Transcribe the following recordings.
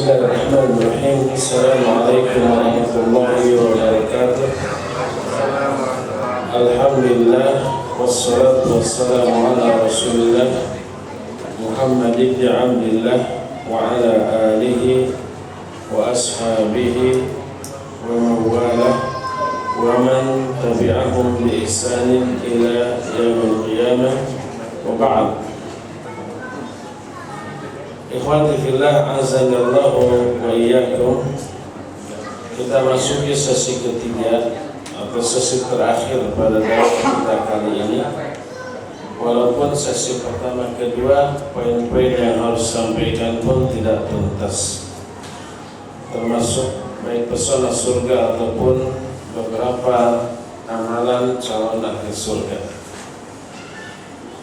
Bismillahirrahmanirrahim. Assalamualaikum warahmatullahi wabarakatuh. Alhamdulillah, wassalatu wassalamu ala Rasulillah Muhammad ibn Abdillah wa ala alihi wa ashabihi wa mawalah wa man tabi'ahum bi ihsanin ila yaumil qiyamah wa ba'd. Ikhwati fillah, azanallahu wa iyyakum. Kita masuki sesi ketiga atau sesi terakhir pada dakwah kita kali ini. Walaupun sesi pertama kedua poin-poin yang harus sampaikan pun tidak tuntas, termasuk baik pesona surga ataupun beberapa amalan calon ahli surga.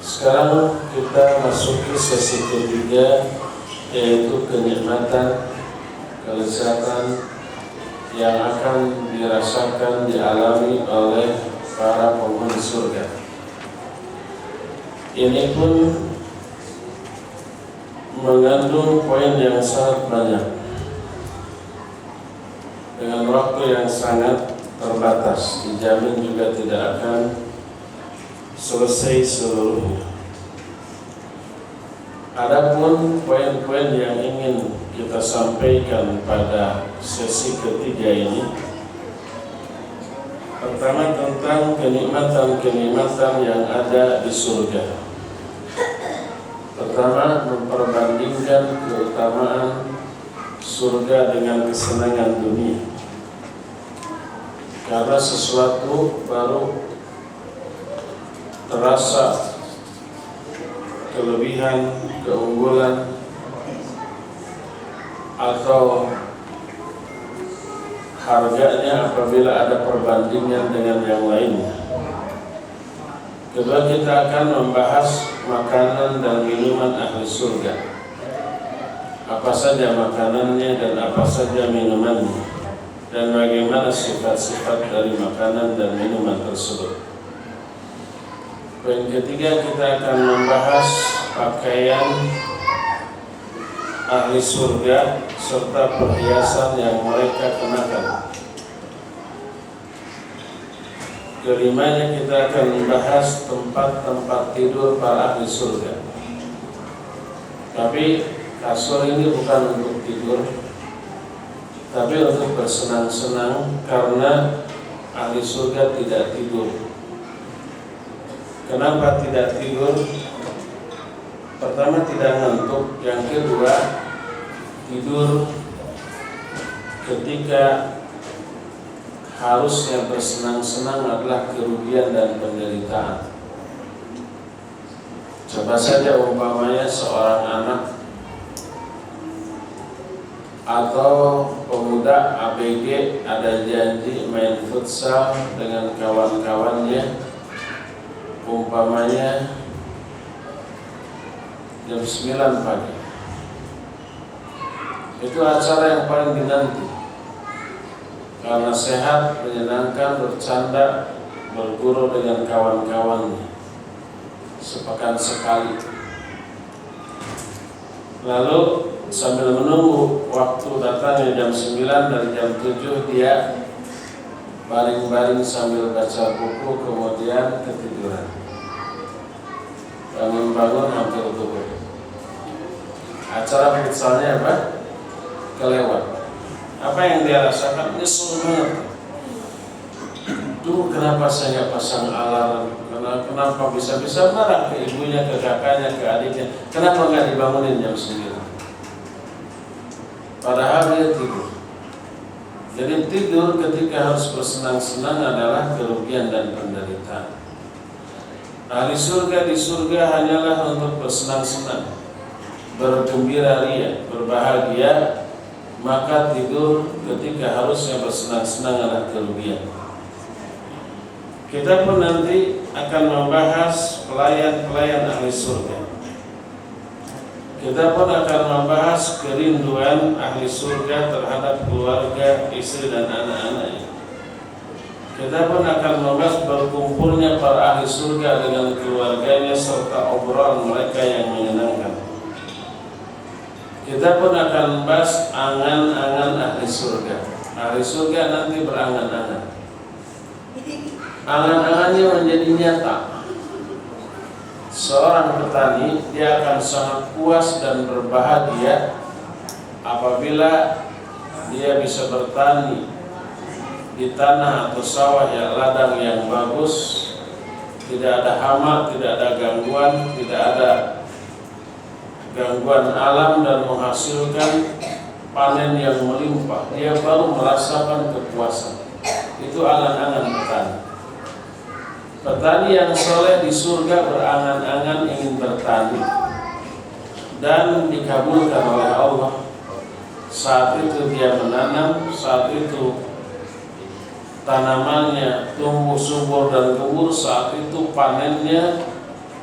Sekarang kita masuki sesi ketiga, yaitu kenikmatan, kelezatan yang akan dirasakan, dialami oleh para penghuni surga. Ini pun mengandung poin yang sangat banyak dengan waktu yang sangat terbatas, dijamin juga tidak akan selesai seluruhnya. Adapun poin-poin yang ingin kita sampaikan pada sesi ketiga ini, pertama tentang kenikmatan-kenikmatan yang ada di surga. Pertama, memperbandingkan keutamaan surga dengan kesenangan dunia, karena sesuatu baru terasa kelebihan, keunggulan atau harganya apabila ada perbandingan dengan yang lainnya. Kedua, kita akan membahas makanan dan minuman ahli surga. Apa saja makanannya dan apa saja minumannya, dan bagaimana sifat-sifat dari makanan dan minuman tersebut. Poin ketiga, kita akan membahas pakaian ahli surga serta perhiasan yang mereka kenakan. Kelimanya, kita akan membahas tempat-tempat tidur para ahli surga. Tapi kasur ini bukan untuk tidur, tapi untuk bersenang-senang, karena ahli surga tidak tidur. Kenapa tidak tidur? Pertama, tidak ngantuk. Yang kedua, tidur ketika harusnya bersenang-senang adalah kerugian dan penderitaan. Coba saja umpamanya seorang anak atau pemuda ABG ada janji main futsal dengan kawan-kawannya, umpamanya jam 9 pagi. Itu acara yang paling dinanti, karena sehat, menyenangkan, bercanda, berguru dengan kawan-kawannya sepekan sekali. Lalu sambil menunggu waktu datangnya jam 9, dari jam 7 dia baring-baring sambil baca buku, kemudian ketiduran. Bangun-bangun hampir zuhur. Acara futsalnya apa? Kelewat. Apa yang dia rasakan? Nyesel banget. Dulu kenapa saya nggak pasang alarm? Kenapa bisa-bisa marah ke ibunya, ke kakaknya, ke adiknya? Kenapa nggak dibangunin jam 9? Padahal dia tidur. Jadi tidur ketika harus bersenang-senang adalah kerugian dan penderitaan. Ahli surga di surga hanyalah untuk bersenang-senang, bergembira ria, berbahagia. Maka tidur ketika harusnya bersenang-senang adalah kerugian. Kita pun nanti akan membahas pelayan-pelayan ahli surga. Kita pun akan membahas kerinduan ahli surga terhadap keluarga, istri dan anak-anaknya. Kita pun akan membahas berkumpulnya para ahli surga dengan keluarganya serta obrolan mereka yang menyenangkan. Kita pun akan membahas angan-angan ahli surga. Ahli surga nanti berangan-angan. Angan-angannya menjadi nyata. Seorang petani dia akan sangat puas dan berbahagia apabila dia bisa bertani di tanah atau sawah yang ladang yang bagus, tidak ada hama, tidak ada gangguan, tidak ada gangguan alam dan menghasilkan panen yang melimpah. Dia baru merasakan kepuasan. Itu angan-angan petani. Petani yang soleh di surga berangan-angan ingin bertani dan dikabulkan oleh Allah. Saat itu dia menanam, saat itu tanamannya tumbuh subur dan gembur, saat itu panennya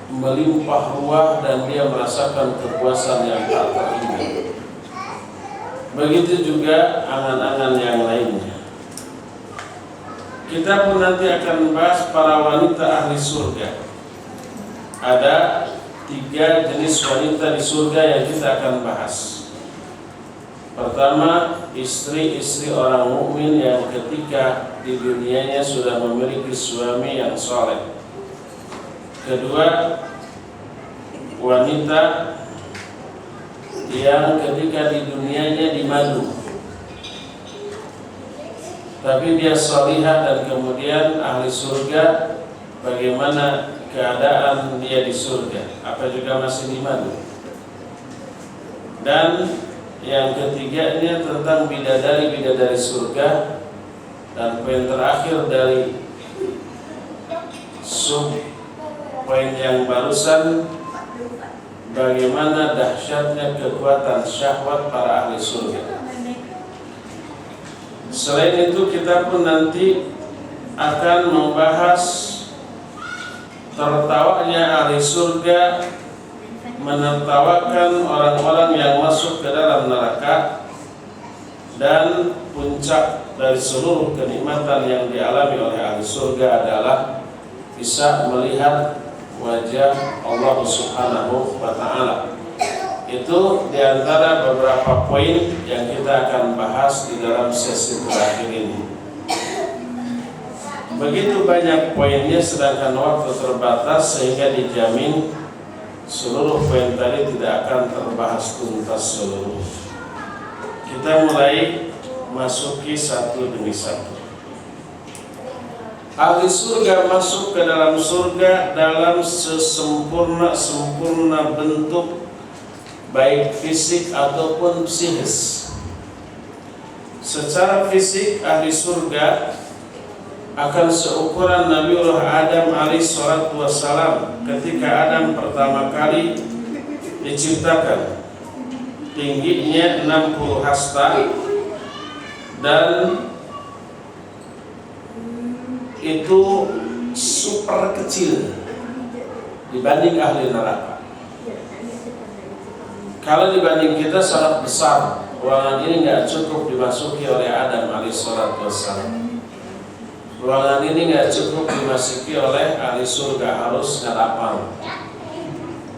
melimpah ruah dan dia merasakan kepuasan yang tak terhingga. Begitu juga angan-angan yang lainnya. Kita pun nanti akan membahas para wanita ahli surga. Ada 3 jenis wanita di surga yang kita akan bahas. Pertama, istri-istri orang mukmin yang ketika di dunianya sudah memiliki suami yang soleh. Kedua, wanita yang ketika di dunianya dimadu, tapi dia salihah dan kemudian ahli surga, bagaimana keadaan dia di surga? Apa juga masih dimadu? Dan yang ketiganya tentang bidadari-bidadari surga. Dan poin terakhir dari sub poin yang barusan, bagaimana dahsyatnya kekuatan syahwat para ahli surga. Selain itu kita pun nanti akan membahas tertawanya ahli surga menertawakan orang-orang yang masuk ke dalam neraka, dan puncak dari seluruh kenikmatan yang dialami oleh ahli surga adalah bisa melihat wajah Allah Subhanahu wa Ta'ala. Itu diantara beberapa poin yang kita akan bahas di dalam sesi terakhir ini. Begitu banyak poinnya, sedangkan waktu terbatas, sehingga dijamin seluruh poin tadi tidak akan terbahas tuntas seluruh. Kita mulai masuki satu demi satu. Ahli surga masuk ke dalam surga dalam sesempurna bentuk, baik fisik ataupun psikis. Secara fisik ahli surga akan seukuran Nabiullah Adam alaihissalatu wassalam ketika Adam pertama kali diciptakan. Tingginya 60 hasta dan itu super kecil dibanding ahli neraka. Kalau dibanding kita sangat besar. Ruangan ini nggak cukup dimasuki oleh Adam alaihissalatu wassalam. Ruangan ini nggak cukup dimasuki oleh ahli surga, harus ngadapang,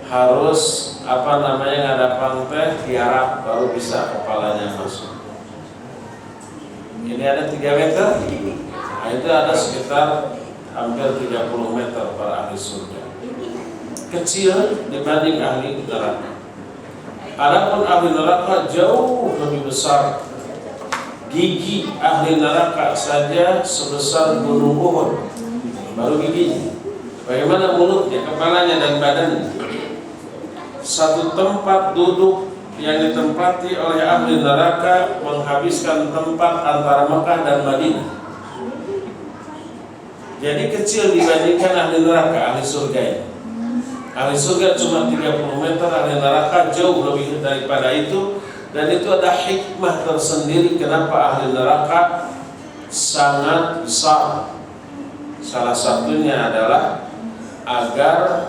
harus ngadapang teh tiarap baru bisa kepalanya masuk. Ini ada 3 meter. Nah, itu ada sekitar hampir 30 meter para ahli surga. Kecil dibanding ahli neraka. Adapun ahli neraka jauh lebih besar. Gigi ahli neraka saja sebesar gunung Uhud, baru giginya. Bagaimana mulutnya, kepalanya dan badannya? Satu tempat duduk yang ditempati oleh ahli neraka menghabiskan tempat antara Mekah dan Madinah. Jadi kecil dibandingkan ahli neraka, ahli surga ini. Ahli surga cuma 30 meter, ahli neraka jauh lebih daripada itu. Dan itu ada hikmah tersendiri kenapa ahli neraka sangat besar. Salah satunya adalah agar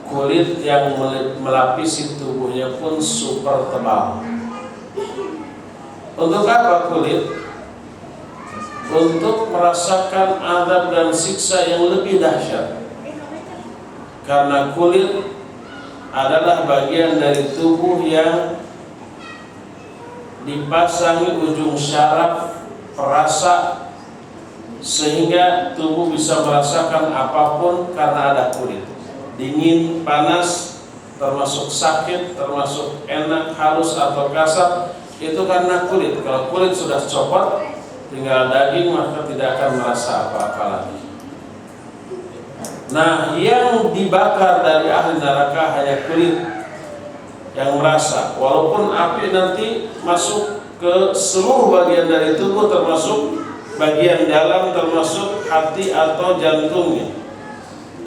kulit yang melapisi tubuhnya pun super tebal. Untuk apa kulit? Untuk merasakan azab dan siksa yang lebih dahsyat. Karena kulit adalah bagian dari tubuh yang dipasangi ujung syaraf perasa sehingga tubuh bisa merasakan apapun karena ada kulit. Dingin, panas, termasuk sakit, termasuk enak, halus atau kasar, itu karena kulit. Kalau kulit sudah copot, tinggal daging, maka tidak akan merasa apa-apa lagi. Nah, yang dibakar dari ahli neraka hanya kulit yang merasa. Walaupun api nanti masuk ke seluruh bagian dari tubuh, termasuk bagian dalam, termasuk hati atau jantungnya.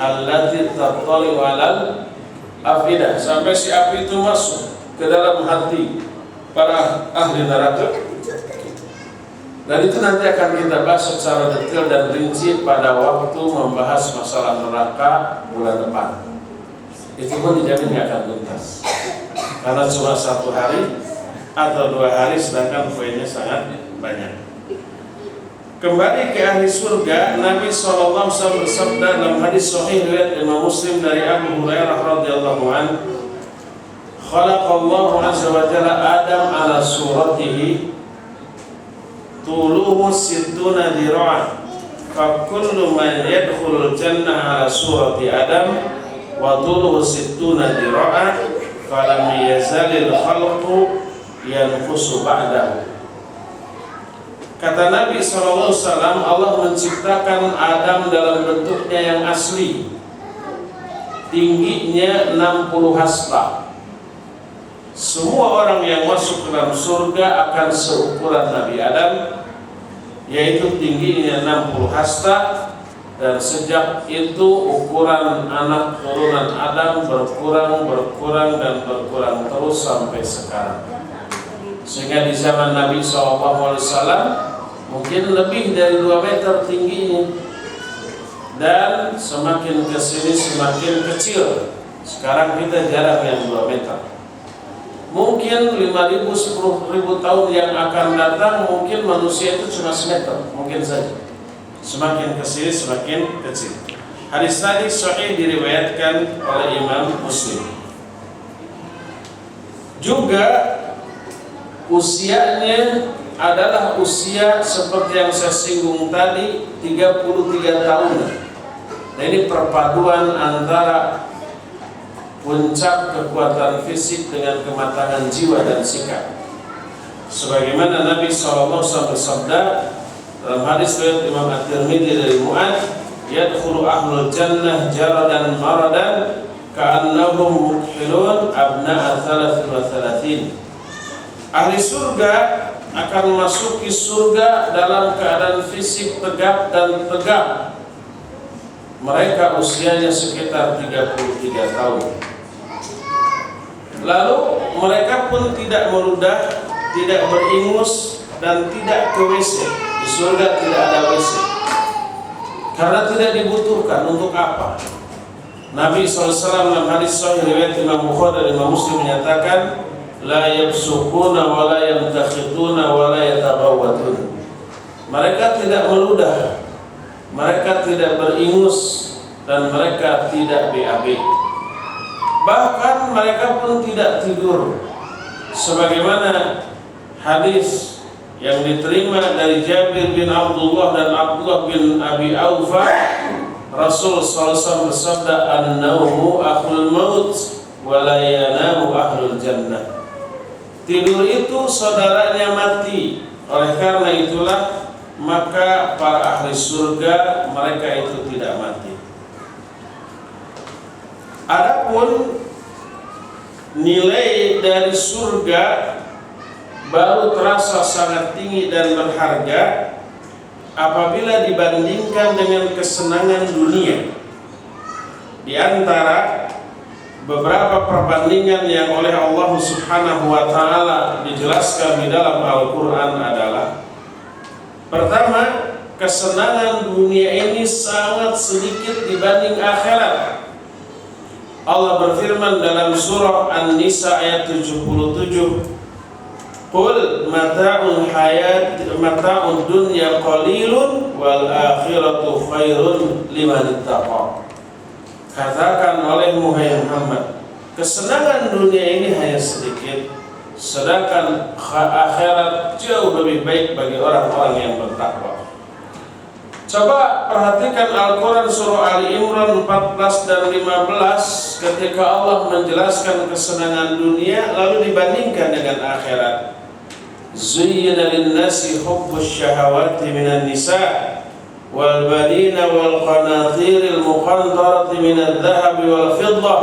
Allati tattali'u 'alal afidah, sampai si api itu masuk ke dalam hati para ahli neraka. Dan itu nanti akan kita bahas secara detail dan rinci pada waktu membahas masalah neraka bulan depan. Itu pun dijamin tidak akan tuntas, karena cuma 1 hari atau 2 hari, sedangkan poinnya sangat banyak. Kembali ke ahli surga, Nabi SAW bersabda dalam hadis sahih riwayat Imam Muslim dari Abu Hurairah radhiyallahu anhu, "Khalaqallahu azza wa jalla Adam ala suratihi tuluhu sittuna dira'an, fa kullu man yadkhulul jannah ala surati Adam wa tuluhu sittuna dira'an falam yazalil khalqu yanqusu ba'dahu." Kata Nabi SAW, Allah menciptakan Adam dalam bentuknya yang asli, tingginya 60 hasta. Semua orang yang masuk ke dalam surga akan seukuran Nabi Adam, yaitu tingginya 60 hasta. Dan sejak itu ukuran anak turunan Adam berkurang dan berkurang terus sampai sekarang. Sehingga di zaman Nabi SAW mungkin lebih dari 2 meter tingginya, dan semakin kesini semakin kecil. Sekarang kita jarang yang 2 meter. Mungkin 5.000, 10.000 tahun yang akan datang, mungkin manusia itu cuma semeter, mungkin saja. Semakin kesini semakin kecil. Hadis tadi sahih diriwayatkan oleh Imam Muslim. Juga usianya adalah usia seperti yang saya singgung tadi, 33 tahun. Nah, ini perpaduan antara puncak kekuatan fisik dengan kematangan jiwa dan sikap. Sebagaimana Nabi SAW bersabda dalam hadis riwayat Imam At-Tirmidzi dari Mu'adz, "Yadkhulu ahlul jannah jaradan maradan ka'annahum mukhilun abna'a 33." Ahli surga akan memasuki surga dalam keadaan fisik tegap dan tegap. Mereka usianya sekitar 33 tahun. Lalu mereka pun tidak meludah, tidak beringus, dan tidak ke WC. Di surga tidak ada WC, karena tidak dibutuhkan. Untuk apa? Nabi SAW dalam hadis sahih riwayat Imam Bukhari dan Imam Muslim menyatakan, "La yabsukuna wa la yamtakhituna wa la yataghawwatun." Mereka tidak meludah, mereka tidak beringus, dan mereka tidak BAB. Bahkan mereka pun tidak tidur. Sebagaimana hadis yang diterima dari Jabir bin Abdullah dan Abdullah bin Abi Aufa, Rasul SAW bersabda, "An-naumu akhul maut wa la yanamu ahlul jannah." Tidur itu saudaranya mati. Oleh karena itulah maka para ahli surga mereka itu tidak mati. Adapun nilai dari surga baru terasa sangat tinggi dan berharga apabila dibandingkan dengan kesenangan dunia. Di antara beberapa perbandingan yang oleh Allah Subhanahu wa Ta'ala dijelaskan di dalam Al-Quran adalah, pertama, kesenangan dunia ini sangat sedikit dibanding akhirat. Allah berfirman dalam surah An-Nisa ayat 77, "Qul mata'ul dunya qalilun wal akhiratu khairun liman ittaqa." Katakan oleh Muhammad, kesenangan dunia ini hanya sedikit, sedangkan akhirat jauh lebih baik bagi orang-orang yang bertakwa. Coba perhatikan Al-Quran surah Ali Imran 14 dan 15 ketika Allah menjelaskan kesenangan dunia lalu dibandingkan dengan akhirat. Zuyyina lin-nasi hubbus syahawati minan nisa' wal banina wal qanatiril muqantarati minadh dhahabi wal fiddah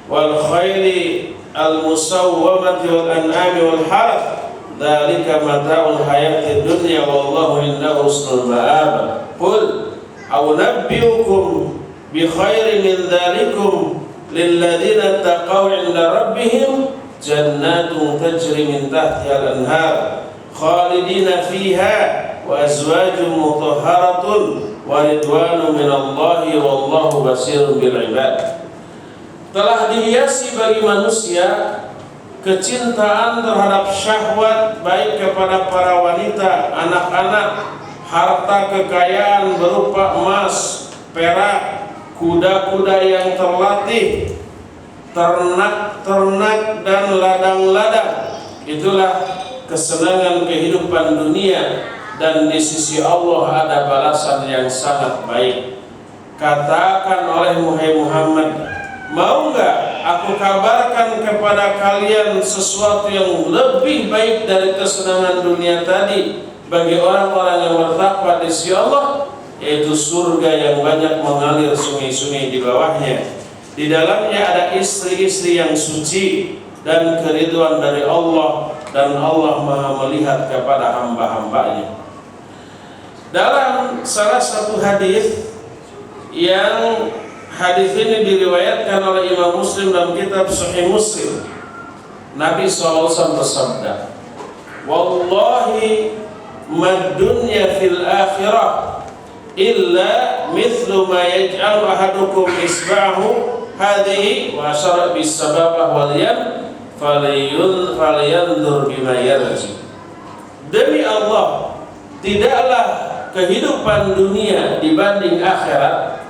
wal khayli al musawwamati wal an'ami wal harth dzalika mata'ul hayatid dunya wallahu indahu husnul ma'ab. Qul a'unabbi'ukum bi khairin min dzalikum lilladzina taqaw 'inda rabbihim jannatun tajri min tahtiha al-anhar khalidina fiha wa azwajun mutahharatun wa ridwanun minallahi wallahu basirun bil ibad. Telah dihiasi bagi manusia kecintaan terhadap syahwat baik kepada para wanita, anak-anak, harta kekayaan berupa emas, perak, kuda-kuda yang terlatih, ternak-ternak dan ladang-ladang. Itulah kesenangan kehidupan dunia dan di sisi Allah ada balasan yang sangat baik. Katakan oleh Muhammad, mau enggak aku kabarkan kepada kalian sesuatu yang lebih baik dari kesenangan dunia tadi bagi orang-orang yang bertakwa di sisi Allah, yaitu surga yang banyak mengalir sungai-sungai di bawahnya. Di dalamnya ada istri-istri yang suci dan keridhaan dari Allah, dan Allah Maha melihat kepada hamba-hambanya. Dalam salah satu hadis yang hadis ini diriwayatkan oleh Imam Muslim dalam kitab Sahih Muslim, Nabi SAW bersabda, "Wallahi mad dunya fil akhirah illa mithlu ma yaj'alu ahadukum isba'ahu hadhihi wa asyara bis sababah wal yam falyanzur bima yarji." Demi Allah, tidaklah kehidupan dunia dibanding akhirat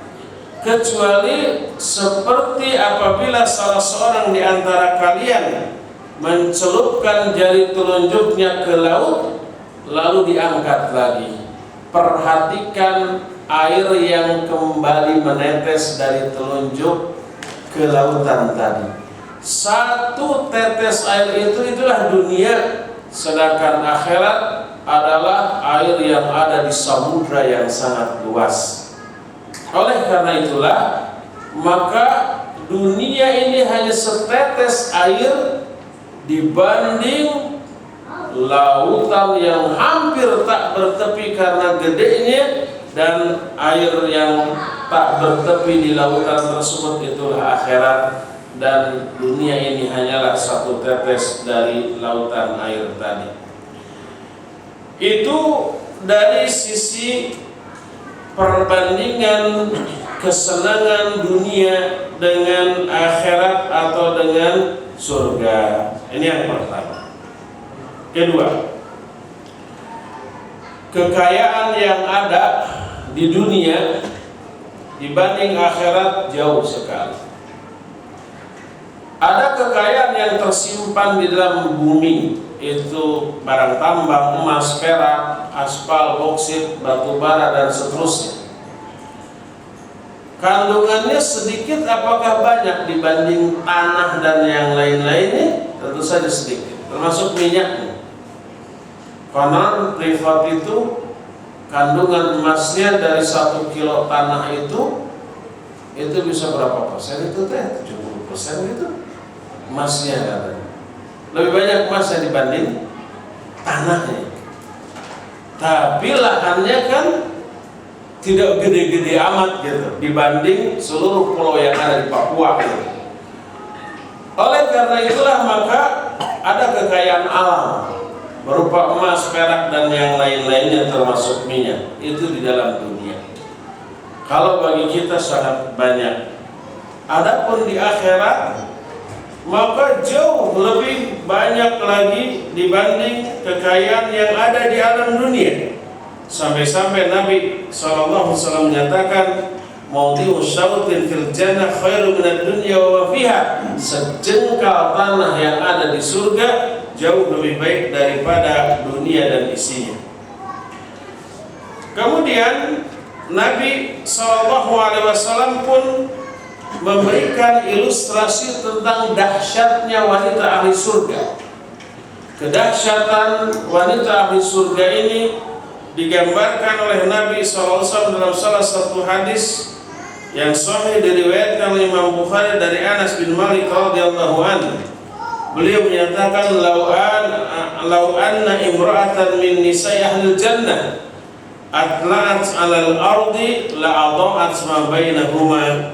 kecuali seperti apabila salah seorang di antara kalian mencelupkan jari telunjuknya ke laut lalu diangkat lagi. Perhatikan air yang kembali menetes dari telunjuk ke lautan tadi. Satu tetes air itulah dunia, sedangkan akhirat adalah air yang ada di samudra yang sangat luas. Oleh karena itulah, maka dunia ini hanya setetes air dibanding lautan yang hampir tak bertepi karena gedenya, dan air yang tak bertepi di lautan tersebut itulah akhirat, dan dunia ini hanyalah satu tetes dari lautan air tadi. Itu dari sisi perbandingan kesenangan dunia dengan akhirat atau dengan surga. Ini yang pertama. Kedua, kekayaan yang ada di dunia dibanding akhirat jauh sekali. Ada kekayaan yang tersimpan di dalam bumi, itu barang tambang, emas, perak, aspal, boksit, batu bara dan seterusnya. Kandungannya sedikit apakah banyak dibanding tanah dan yang lain-lainnya? Tentu saja sedikit, termasuk minyaknya. Konon privat itu kandungan emasnya dari 1 kilo tanah itu bisa berapa persen itu teh? 70% gitu emasnya katanya. Lebih banyak emasnya dibanding tanahnya. Tapi lahannya kan tidak gede-gede amat gitu dibanding seluruh pulau yang ada di Papua gitu. Oleh karena itulah maka ada kekayaan alam berupa emas, perak dan yang lain-lainnya termasuk minyak, itu di dalam dunia. Kalau bagi kita sangat banyak. Adapun di akhirat maka jauh lebih banyak lagi dibanding kekayaan yang ada di alam dunia. Sampai-sampai Nabi SAW menyatakan, "Mawdi'u syautin fil jannah khairu minad dunya wa ma fiha." Sejengkal tanah yang ada di surga jauh lebih baik daripada dunia dan isinya. Kemudian Nabi SAW pun memberikan ilustrasi tentang dahsyatnya wanita ahli surga. Kedahsyatan wanita ahli surga ini digambarkan oleh Nabi SAW dalam salah satu hadis yang sahih diriwayatkan oleh Imam Bukhari dari Anas bin Malik radhiyallahu anhu. Beliau menyatakan lau anna imra'atan min nisa'i ahlil jannah atla'at 'alal ardi la'adha'at ma bainahuma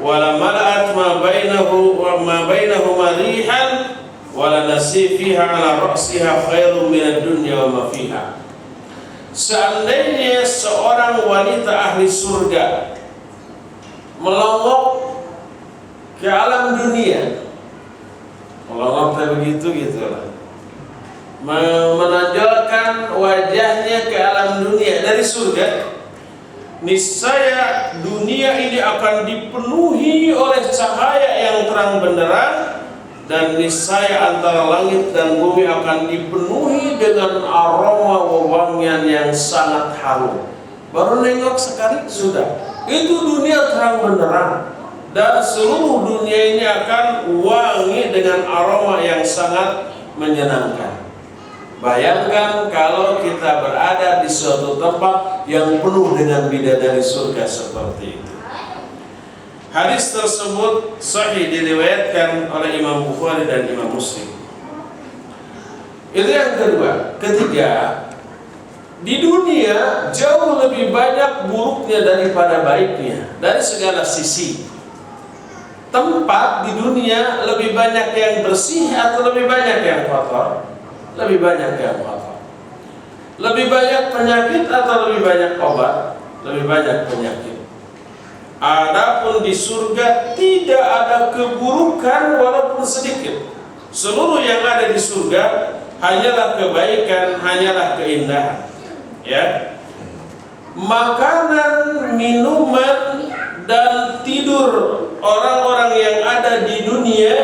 wa la mala'at ma bainahu wa ma bainahuma rihan wa la nasi fiha 'ala ra'siha khairun minad dunya wa ma fiha. Seandainya seorang wanita ahli surga melonggok ke alam dunia, melonggok kayak begitu gitulah, menonjolkan wajahnya ke alam dunia dari surga, niscaya dunia ini akan dipenuhi oleh cahaya yang terang benderang, dan niscaya antara langit dan bumi akan dipenuhi dengan aroma wewangian yang sangat harum. Baru nengok sekali sudah, itu dunia terang benderang, dan seluruh dunia ini akan wangi dengan aroma yang sangat menyenangkan. Bayangkan kalau kita berada di suatu tempat yang penuh dengan bidadari surga seperti itu. Hadis tersebut sahih diriwayatkan oleh Imam Bukhari dan Imam Muslim. Itu yang kedua. Ketiga, di dunia jauh lebih banyak buruknya daripada baiknya dari segala sisi. Tempat di dunia lebih banyak yang bersih atau lebih banyak yang kotor? Lebih banyak yang kotor. Lebih banyak penyakit atau lebih banyak obat? Lebih banyak penyakit. Adapun di surga tidak ada keburukan walaupun sedikit. Seluruh yang ada di surga hanyalah kebaikan, hanyalah keindahan. Ya. Makanan, minuman, dan tidur orang-orang yang ada di dunia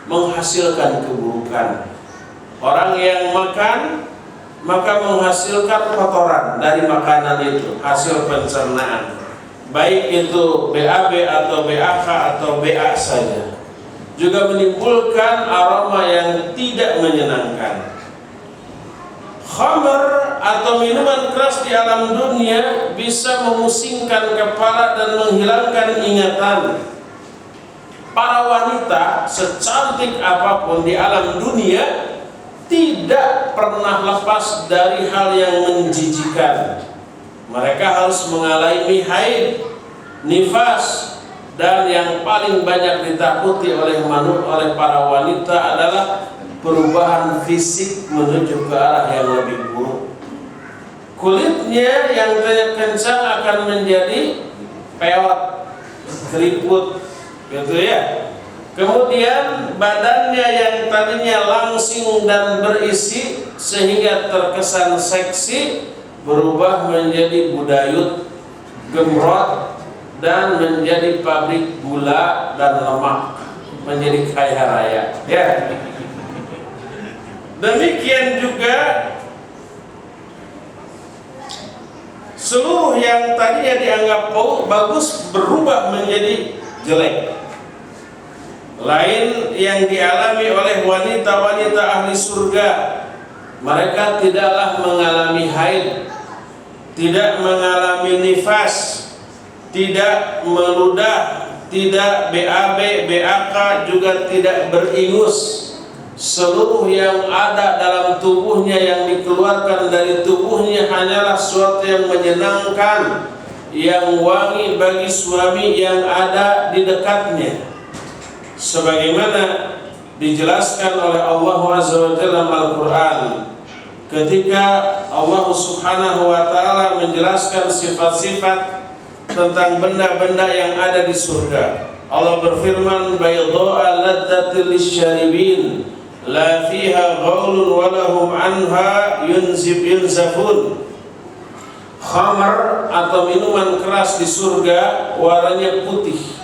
menghasilkan keburukan. Orang yang makan maka menghasilkan kotoran dari makanan itu, hasil pencernaan. Baik itu BAB atau BAK atau BA saja, juga menimbulkan aroma yang tidak menyenangkan. Khamr atau minuman keras di alam dunia bisa memusingkan kepala dan menghilangkan ingatan. Para wanita secantik apapun di alam dunia tidak pernah lepas dari hal yang menjijikan. Mereka harus mengalami haid, nifas, dan yang paling banyak ditakuti oleh para wanita adalah perubahan fisik menuju ke arah yang lebih buruk. Kulitnya yang tadinya kencang akan menjadi peot, keriput, gitu ya. Kemudian badannya yang tadinya langsing dan berisi sehingga terkesan seksi berubah menjadi budayut, gemrot, dan menjadi pabrik gula dan lemak, menjadi kaya raya. Ya. Demikian juga seluruh yang tadinya dianggap bagus berubah menjadi jelek. Lain yang dialami oleh wanita-wanita ahli surga, mereka tidaklah mengalami haid, tidak mengalami nifas, tidak meludah, tidak BAB, BAK, juga tidak beringus. Seluruh yang ada dalam tubuhnya, yang dikeluarkan dari tubuhnya hanyalah sesuatu yang menyenangkan, yang wangi bagi suami yang ada di dekatnya. Sebagaimana dijelaskan oleh Allah Azza wa Jalla dalam Al-Quran, ketika Allah Subhanahu wa Ta'ala menjelaskan sifat-sifat tentang benda-benda yang ada di surga. Allah berfirman, bayda'a ladzatil lisyaribin la fiha ghaulun wa lahum anha yunzafun. Khamar atau minuman keras di surga warnanya putih,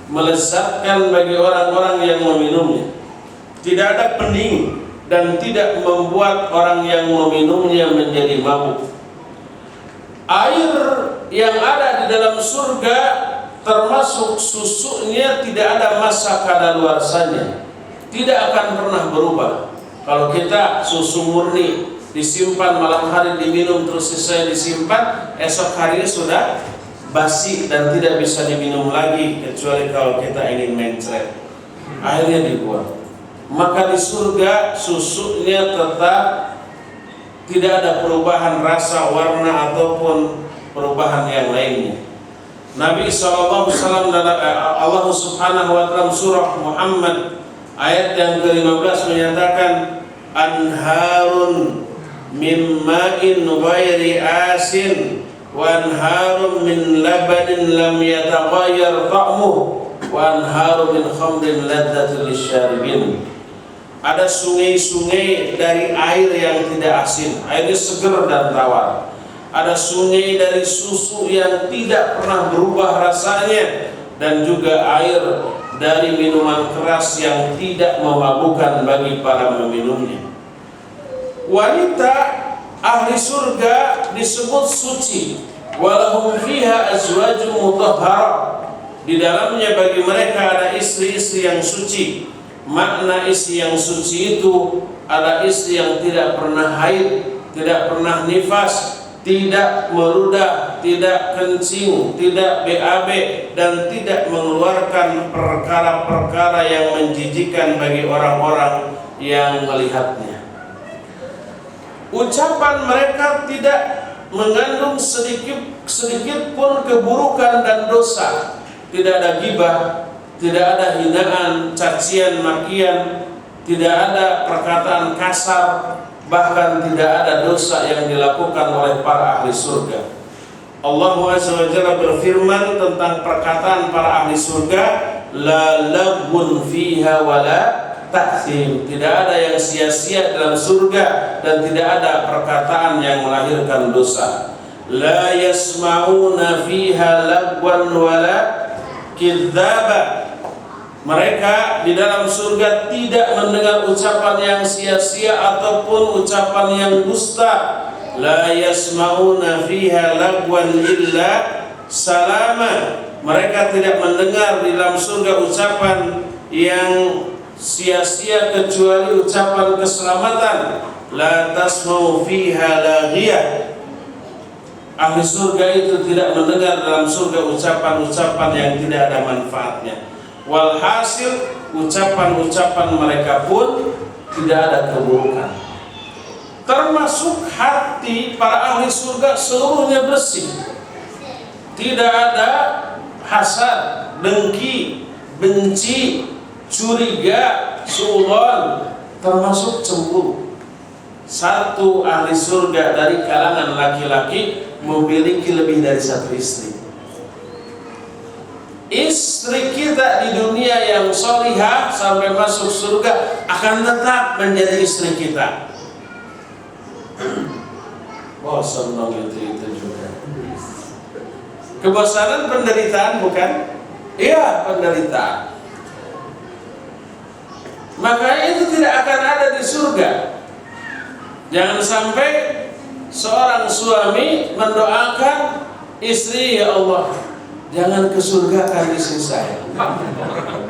melezatkan bagi orang-orang yang meminumnya. Tidak ada pening, dan tidak membuat orang yang meminumnya menjadi mabuk. Air yang ada di dalam surga termasuk susunya tidak ada masa kadaluarsanya, tidak akan pernah berubah. Kalau kita susu murni disimpan malam hari diminum terus sisanya disimpan, esok harinya sudah basi dan tidak bisa diminum lagi kecuali kalau kita ingin mencret, akhirnya dibuang. Maka di surga susunya tetap tidak ada perubahan rasa, warna ataupun perubahan yang lainnya. Nabi SAW dalam Allah Subhanahu wa Ta'ala surah Muhammad ayat yang ke-15 menyatakan anharun min ma'in ghairi asin wa anharun min labanin lam yataghayyar ta'muhu wa anharun min khamrin ladzatil lisyaribin. Ada sungai-sungai dari air yang tidak asin, airnya segar dan tawar. Ada sungai dari susu yang tidak pernah berubah rasanya, dan juga air dari minuman keras yang tidak memabukkan bagi para meminumnya. Wanita ahli surga disebut suci, walahum fiha azwajun mutahharah. Di dalamnya bagi mereka ada istri-istri yang suci. Makna istri yang suci itu adalah istri yang tidak pernah haid, tidak pernah nifas, tidak meludah, tidak kencing, tidak BAB, dan tidak mengeluarkan perkara-perkara yang menjijikkan bagi orang-orang yang melihatnya. Ucapan mereka tidak mengandung sedikit pun keburukan dan dosa. Tidak ada ghibah, tidak ada hinaan, cacian, makian, tidak ada perkataan kasar, bahkan tidak ada dosa yang dilakukan oleh para ahli surga. Allah Azza wa Jalla berfirman tentang perkataan para ahli surga, la laghun fiha wala ta'thim. Tidak ada yang sia-sia dalam surga dan tidak ada perkataan yang melahirkan dosa. La yasma'una fiha lagwan wala kidzaba. Mereka di dalam surga tidak mendengar ucapan yang sia-sia ataupun ucapan yang dusta. La yasma'una fiha lagwan illa salama. Mereka tidak mendengar di dalam surga ucapan yang sia-sia kecuali ucapan keselamatan. La tasma'u fiha laghiyah. Ahli surga itu tidak mendengar dalam surga ucapan-ucapan yang tidak ada manfaatnya. Walhasil ucapan-ucapan mereka pun tidak ada keburukan. Termasuk hati para ahli surga seluruhnya bersih. Tidak ada hasad, dengki, benci, curiga, suudzon, termasuk cemburu. Satu ahli surga dari kalangan laki-laki memiliki lebih dari satu istri. Istri kita di dunia yang solihah sampai masuk surga akan tetap menjadi istri kita. Bosan dong itu juga. Kebosanan penderitaan bukan? Iya, penderitaan. Makanya itu tidak akan ada di surga. Jangan sampai seorang suami mendoakan istri, ya Allah, jangan ke surga kan istri saya.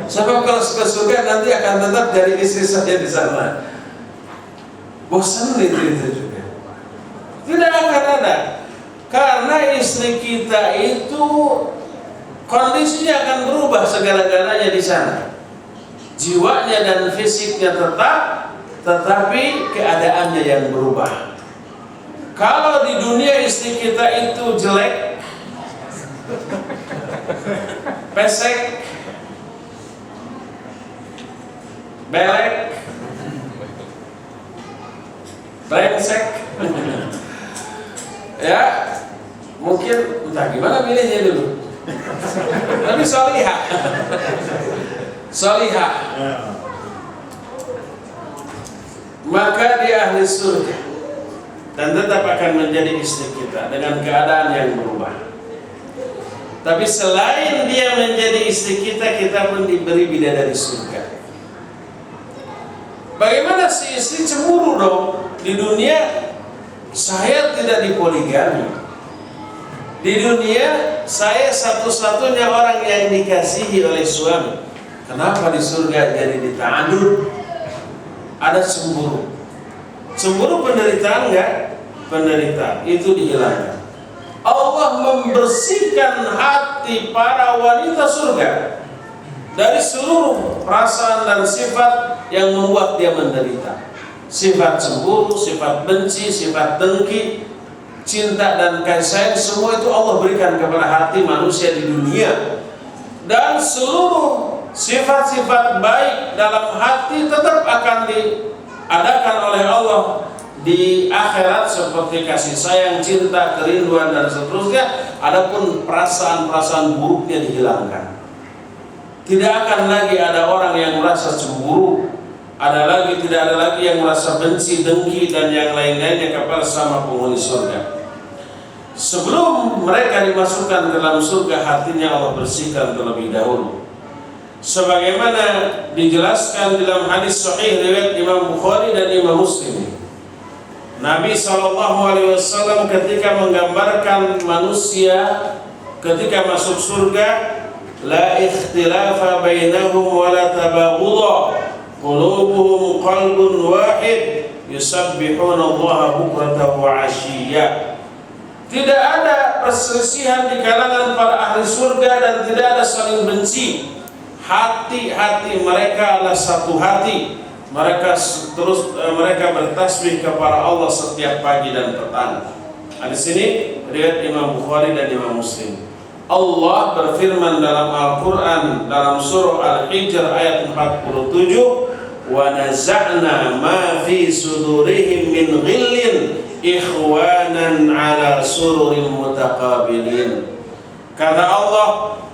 Sebab kalau ke surga nanti akan tetap dari istri saya di sana. Bosan itu juga. Tidak akan ada. Karena istri kita itu kondisinya akan berubah segala-galanya di sana. Jiwanya dan fisiknya tetap, tetapi keadaannya yang berubah. Kalau di dunia istri kita itu jelek, pesek, belek, brengsek, ya mungkin entah gimana milihnya dulu, tapi solihah, solihah, maka dia ahli surga dan tetap akan menjadi istri kita dengan keadaan yang berubah. Tapi selain dia menjadi istri kita, kita pun diberi bidadari surga. Bagaimana si istri cemburu dong? Di dunia saya tidak dipoligami. Di dunia saya satu-satunya orang yang dikasihi oleh suami. Kenapa di surga jadi dita'adud? Ada cemburu. Cemburu penderitaan enggak? Penderitaan itu dihilangkan. Allah membersihkan hati para wanita surga dari seluruh perasaan dan sifat yang membuat dia menderita. Sifat cemburu, sifat benci, sifat dengki, cinta dan kasih sayang, semua itu Allah berikan kepada hati manusia di dunia. Dan seluruh sifat-sifat baik dalam hati tetap akan diadakan oleh Allah di akhirat, seperti kasih sayang, cinta, kerinduan dan seterusnya. Adapun perasaan-perasaan buruknya dihilangkan. Tidak akan lagi ada orang yang merasa cemburu, tidak ada lagi yang merasa benci, dengki dan yang lain-lainnya kepada sama penghuni surga. Sebelum mereka dimasukkan ke dalam surga, hatinya Allah bersihkan terlebih dahulu. Sebagaimana dijelaskan dalam hadis sahih riwayat Imam Bukhari dan Imam Muslim, Nabi SAW ketika menggambarkan manusia ketika masuk surga, la ikhtilafa bainahum wa la tabaghudha, qulubuhum qalbun wahid yusabbihuna Allah bukratan wa 'ashiyya. Tidak ada perselisihan di kalangan para ahli surga dan tidak ada saling benci. Hati-hati mereka adalah satu hati. Mereka bertasbih kepada Allah setiap pagi dan petang. Di sini riwayat Imam Bukhari dan Imam Muslim. Allah berfirman dalam Al-Quran dalam surah Al-Hijr ayat 47, wa naza'na ma fi sudurihim min ghillin ikhwanan ala sururin mutaqabilin. Kata Allah,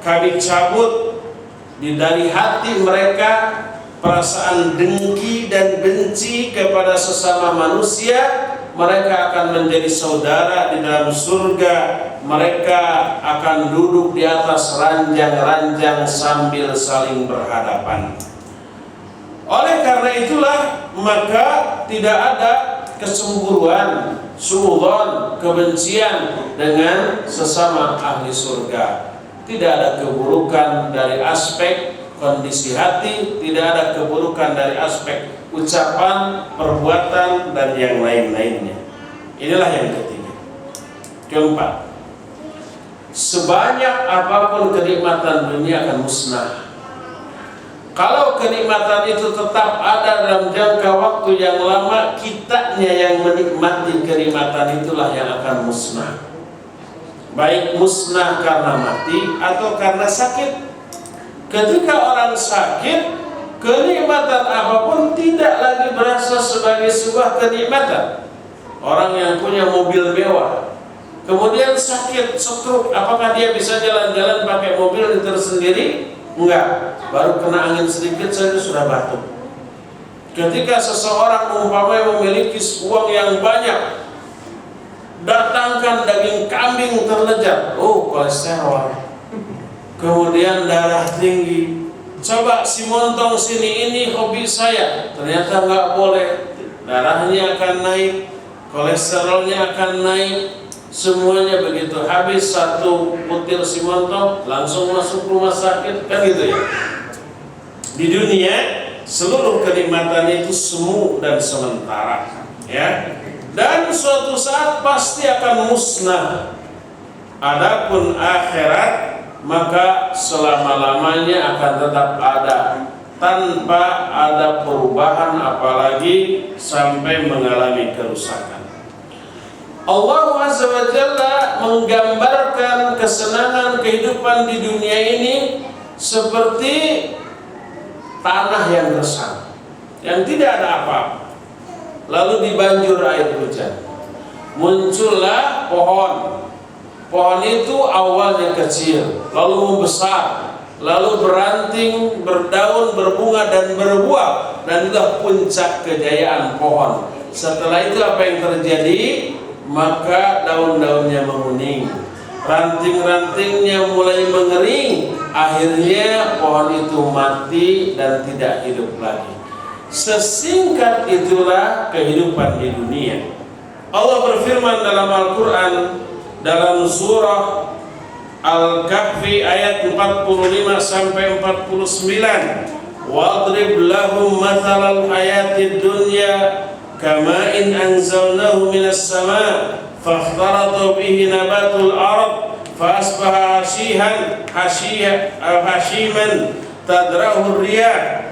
kami cabut dari hati mereka perasaan dengki dan benci kepada sesama manusia. Mereka akan menjadi saudara di dalam surga. Mereka akan duduk di atas ranjang-ranjang sambil saling berhadapan. Oleh karena itulah maka tidak ada kecemburuan, suudzon, kebencian dengan sesama ahli surga. Tidak ada keburukan dari aspek kondisi hati, tidak ada keburukan dari aspek ucapan, perbuatan dan yang lain-lainnya. Inilah yang ketiga. Keempat, sebanyak apapun kenikmatan dunia akan musnah. Kalau kenikmatan itu tetap ada dalam jangka waktu yang lama, kitanya yang menikmati kenikmatan itulah yang akan musnah. Baik musnah karena mati atau karena sakit. Ketika orang sakit, kenikmatan apapun tidak lagi berasa sebagai sebuah kenikmatan. Orang yang punya mobil mewah, kemudian sakit, stroke, apakah dia bisa jalan-jalan pakai mobil tersendiri? Enggak, baru kena angin sedikit saja sudah batuk. Ketika seseorang umpamanya memiliki uang yang banyak, datangkan daging kambing terlejat, kolesterol, kemudian darah tinggi. Coba si montong sini, ini hobi saya, ternyata nggak boleh. Darahnya akan naik, kolesterolnya akan naik, semuanya begitu. Habis satu butir si montong langsung masuk rumah sakit, kan gitu ya. Di dunia seluruh kenikmatan itu semu dan sementara, ya. Dan suatu saat pasti akan musnah. Adapun akhirat maka selama-lamanya akan tetap ada tanpa ada perubahan, apalagi sampai mengalami kerusakan. Allah Azza wa Jalla menggambarkan kesenangan kehidupan di dunia ini seperti tanah yang gersang, yang tidak ada apa-apa. Lalu dibanjur air hujan, muncullah pohon. Pohon itu awalnya kecil, lalu membesar, lalu beranting, berdaun, berbunga dan berbuah, dan itulah puncak kejayaan pohon. Setelah itu apa yang terjadi? Maka daun-daunnya menguning, ranting-rantingnya mulai mengering, akhirnya pohon itu mati dan tidak hidup lagi. Sesingkat itulah kehidupan di dunia. Allah berfirman dalam Al-Quran dalam surah Al-Kahfi ayat 45 sampai 49. Wadrib lahum mathalal hayatid dunya kama'in anzalnahu minas sama' fakhtarata bihi nabatul ard fa asbaha hashiman tadrahu riyah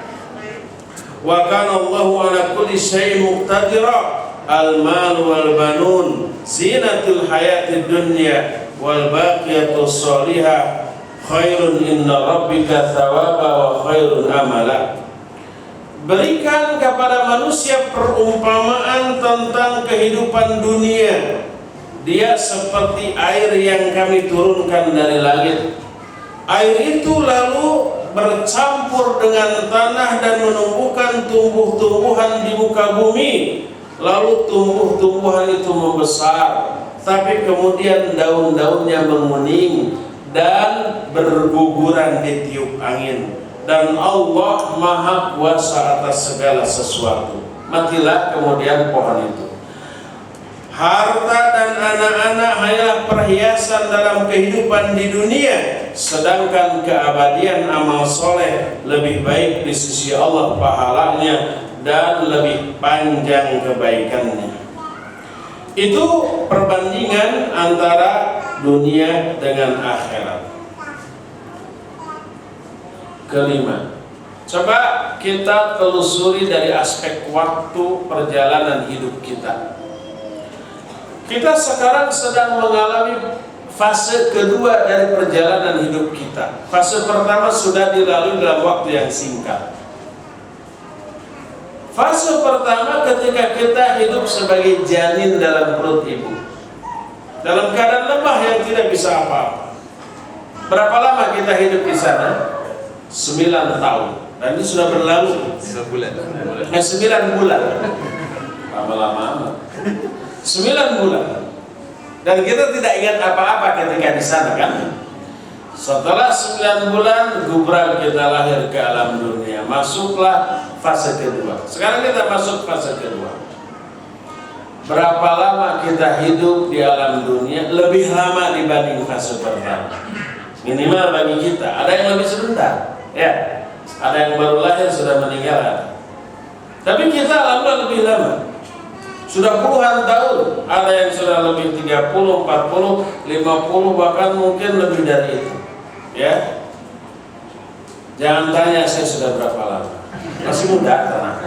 wa kana Allahu ala kulli syai'in muqtadira. Al-mal wal banun zinatul hayatid dunya wal baqiyatus sholihah khairun inna rabbika thawaba wa khairun amala. Berikan kepada manusia perumpamaan tentang kehidupan dunia. Dia seperti air yang kami turunkan dari langit. Air itu lalu bercampur dengan tanah dan menumbuhkan tumbuh-tumbuhan di muka bumi. Lalu tumbuh-tumbuhan itu membesar, tapi kemudian daun-daunnya menguning dan berguguran ditiup angin. Dan Allah Maha Kuasa atas segala sesuatu. Matilah kemudian pohon itu. Harta dan anak-anak hanyalah perhiasan dalam kehidupan di dunia, sedangkan keabadian amal soleh lebih baik di sisi Allah pahalanya dan lebih panjang kebaikannya. Itu perbandingan antara dunia dengan akhirat. Kelima, coba kita telusuri dari aspek waktu perjalanan hidup kita. Kita sekarang sedang mengalami fase kedua dari perjalanan hidup kita. Fase pertama sudah dilalui dalam waktu yang singkat. Fase pertama ketika kita hidup sebagai janin dalam perut ibu, dalam keadaan lemah yang tidak bisa apa-apa. Berapa lama kita hidup di sana? 9 tahun. Dan ini sudah berlalu 9 bulan. Lama-lama amat. 9 bulan. Dan kita tidak ingat apa-apa ketika di sana kan? Setelah 9 bulan gubrak kita lahir ke alam dunia. Masuklah fase kedua. Sekarang kita masuk fase kedua. Berapa lama kita hidup di alam dunia? Lebih lama dibanding fase pertama. Minimal bagi kita. Ada yang lebih sebentar, ya. Ada yang baru lahir sudah meninggal. Tapi kita alhamdulillah lebih lama. Sudah puluhan tahun. Ada yang sudah lebih 30, 40, 50, bahkan mungkin lebih dari itu. Ya. Jangan tanya saya sudah berapa lama. Masih muda, tenang.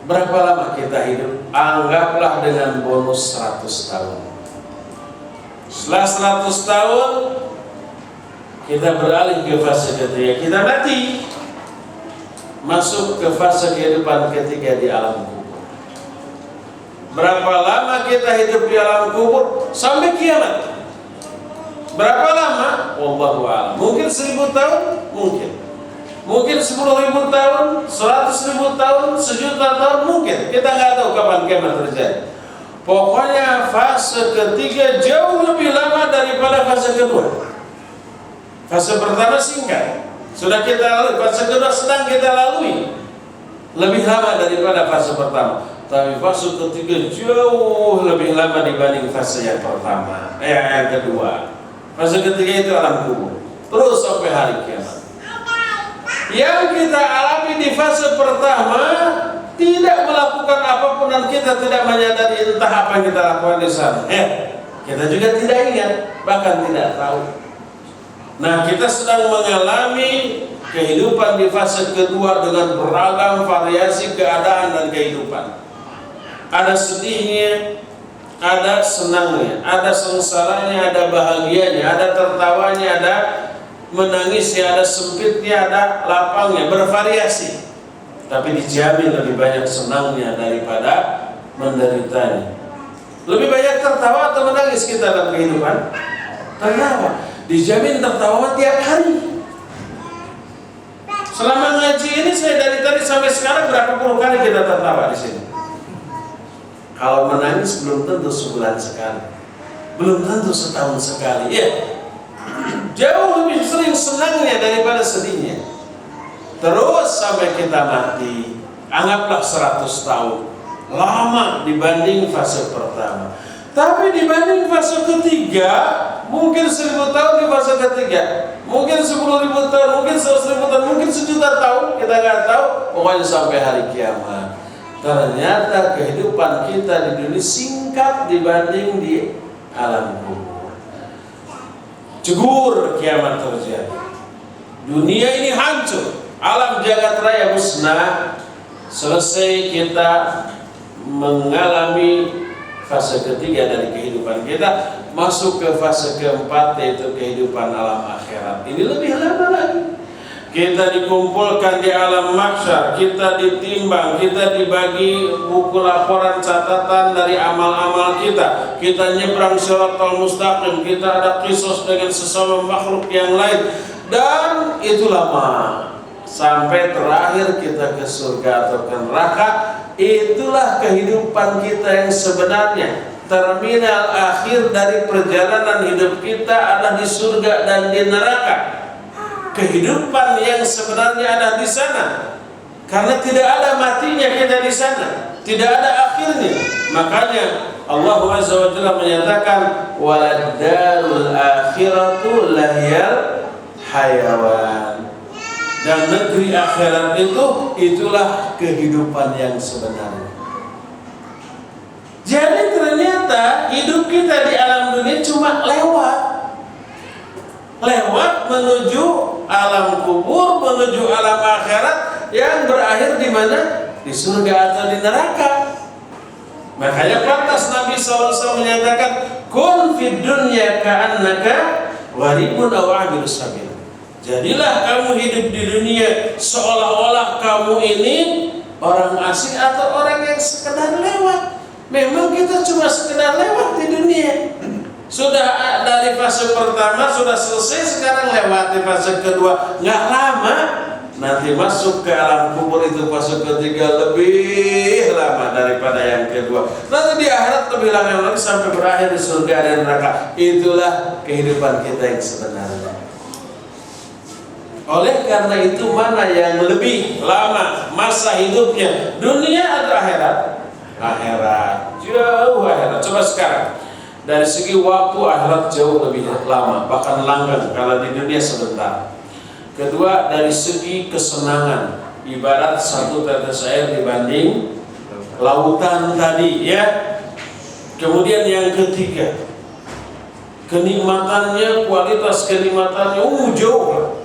Berapa lama kita hidup? Anggaplah dengan bonus 100 tahun. Setelah 100 tahun kita beralih ke fase ketiga. Kita mati. Masuk ke fase kehidupan ketiga di alam kubur. Berapa lama kita hidup di alam kubur? Sampai kiamat. Berapa lama? Wallahu a'lam. Mungkin 1000 tahun? Mungkin. Mungkin 10.000 tahun, 100.000 tahun, 1.000.000 tahun, mungkin. Kita nggak tahu kapan kiamat terjadi. Pokoknya fase ketiga jauh lebih lama daripada fase kedua. Fase pertama singkat, sudah kita lalui. Fase kedua sedang kita lalui, lebih lama daripada fase pertama. Tapi fase ketiga jauh lebih lama dibanding fase yang pertama, yang kedua. Fase ketiga itu alam kubur, terus sampai hari kiamat. Yang kita alami di fase pertama tidak melakukan apapun dan kita tidak menyadari entah apa yang kita lakukan di sana. Kita juga tidak ingat, bahkan tidak tahu. Nah, kita sedang mengalami kehidupan di fase kedua dengan beragam variasi keadaan dan kehidupan. Ada sedihnya, ada senangnya, ada sengsaranya, ada bahagianya, ada tertawanya, ada menangisnya, ada sempitnya, ada lapangnya, bervariasi. Tapi dijamin lebih banyak senangnya daripada menderitanya. Lebih banyak tertawa atau menangis kita dalam kehidupan? Tertawa. Dijamin tertawa tiap hari. Selama ngaji ini saya dari tadi sampai sekarang berapa puluh kali kita tertawa di sini. Kalau menangis belum tentu sebulan sekali, belum tentu setahun sekali. Ya, jauh lebih sering senangnya daripada sedihnya. terus sampai kita mati. Anggaplah 100 tahun, lama dibanding fase pertama. Tapi dibanding fase ketiga, mungkin 1000 tahun di fase ketiga, mungkin 10.000 tahun, mungkin 100.000 tahun, mungkin 1.000.000 tahun, kita nggak tahu. Pokoknya sampai hari kiamat. Ternyata kehidupan kita di dunia singkat dibanding di alam kubur. Jegur kiamat terjadi. Dunia ini hancur, alam jagat raya musnah. Selesai kita mengalami fase ketiga dari kehidupan kita, masuk ke fase keempat, yaitu kehidupan alam akhirat. Ini lebih lama lagi. Kita dikumpulkan di alam mahsyar, kita ditimbang, kita dibagi buku laporan catatan dari amal-amal kita. Kita nyebrang shiratal mustaqim, kita ada qisas dengan sesama makhluk yang lain, dan itu lama. Sampai terakhir kita ke surga atau ke neraka. Itulah kehidupan kita yang sebenarnya. Terminal akhir dari perjalanan hidup kita adalah di surga dan di neraka. Kehidupan yang sebenarnya ada di sana. Karena tidak ada matinya kita di sana, tidak ada akhirnya. Makanya Allah Azza wa Jalla menyatakan waladdarul akhiratu lahiyal hayawan. Dan negeri akhirat itulah kehidupan yang sebenarnya. Jadi ternyata hidup kita di alam dunia cuma lewat menuju alam kubur, menuju alam akhirat yang berakhir di mana? Di surga atau di neraka. Makanya pantas Nabi SAW menyatakan, kun fid dunya ka'annaka gharibun aw 'abiru sabil. Jadilah kamu hidup di dunia seolah-olah kamu ini orang asing atau orang yang sekedar lewat. Memang kita cuma sekedar lewat di dunia. Sudah dari fase pertama sudah selesai, sekarang lewat di fase kedua. Nggak lama nanti masuk ke alam kubur, itu fase ketiga lebih lama daripada yang kedua. Nanti di akhirat lebih lama lagi sampai berakhir di surga dan neraka. Itulah kehidupan kita yang sebenarnya. Oleh karena itu, mana yang lebih lama masa hidupnya, dunia atau akhirat? Akhirat, jauh akhirat. Coba sekarang, dari segi waktu akhirat jauh lebih lama, bahkan langgeng kalau di dunia sebentar. Kedua, dari segi kesenangan, ibarat satu tetes air dibanding lautan tadi, ya. Kemudian yang ketiga, kenikmatannya, kualitas kenikmatannya jauh.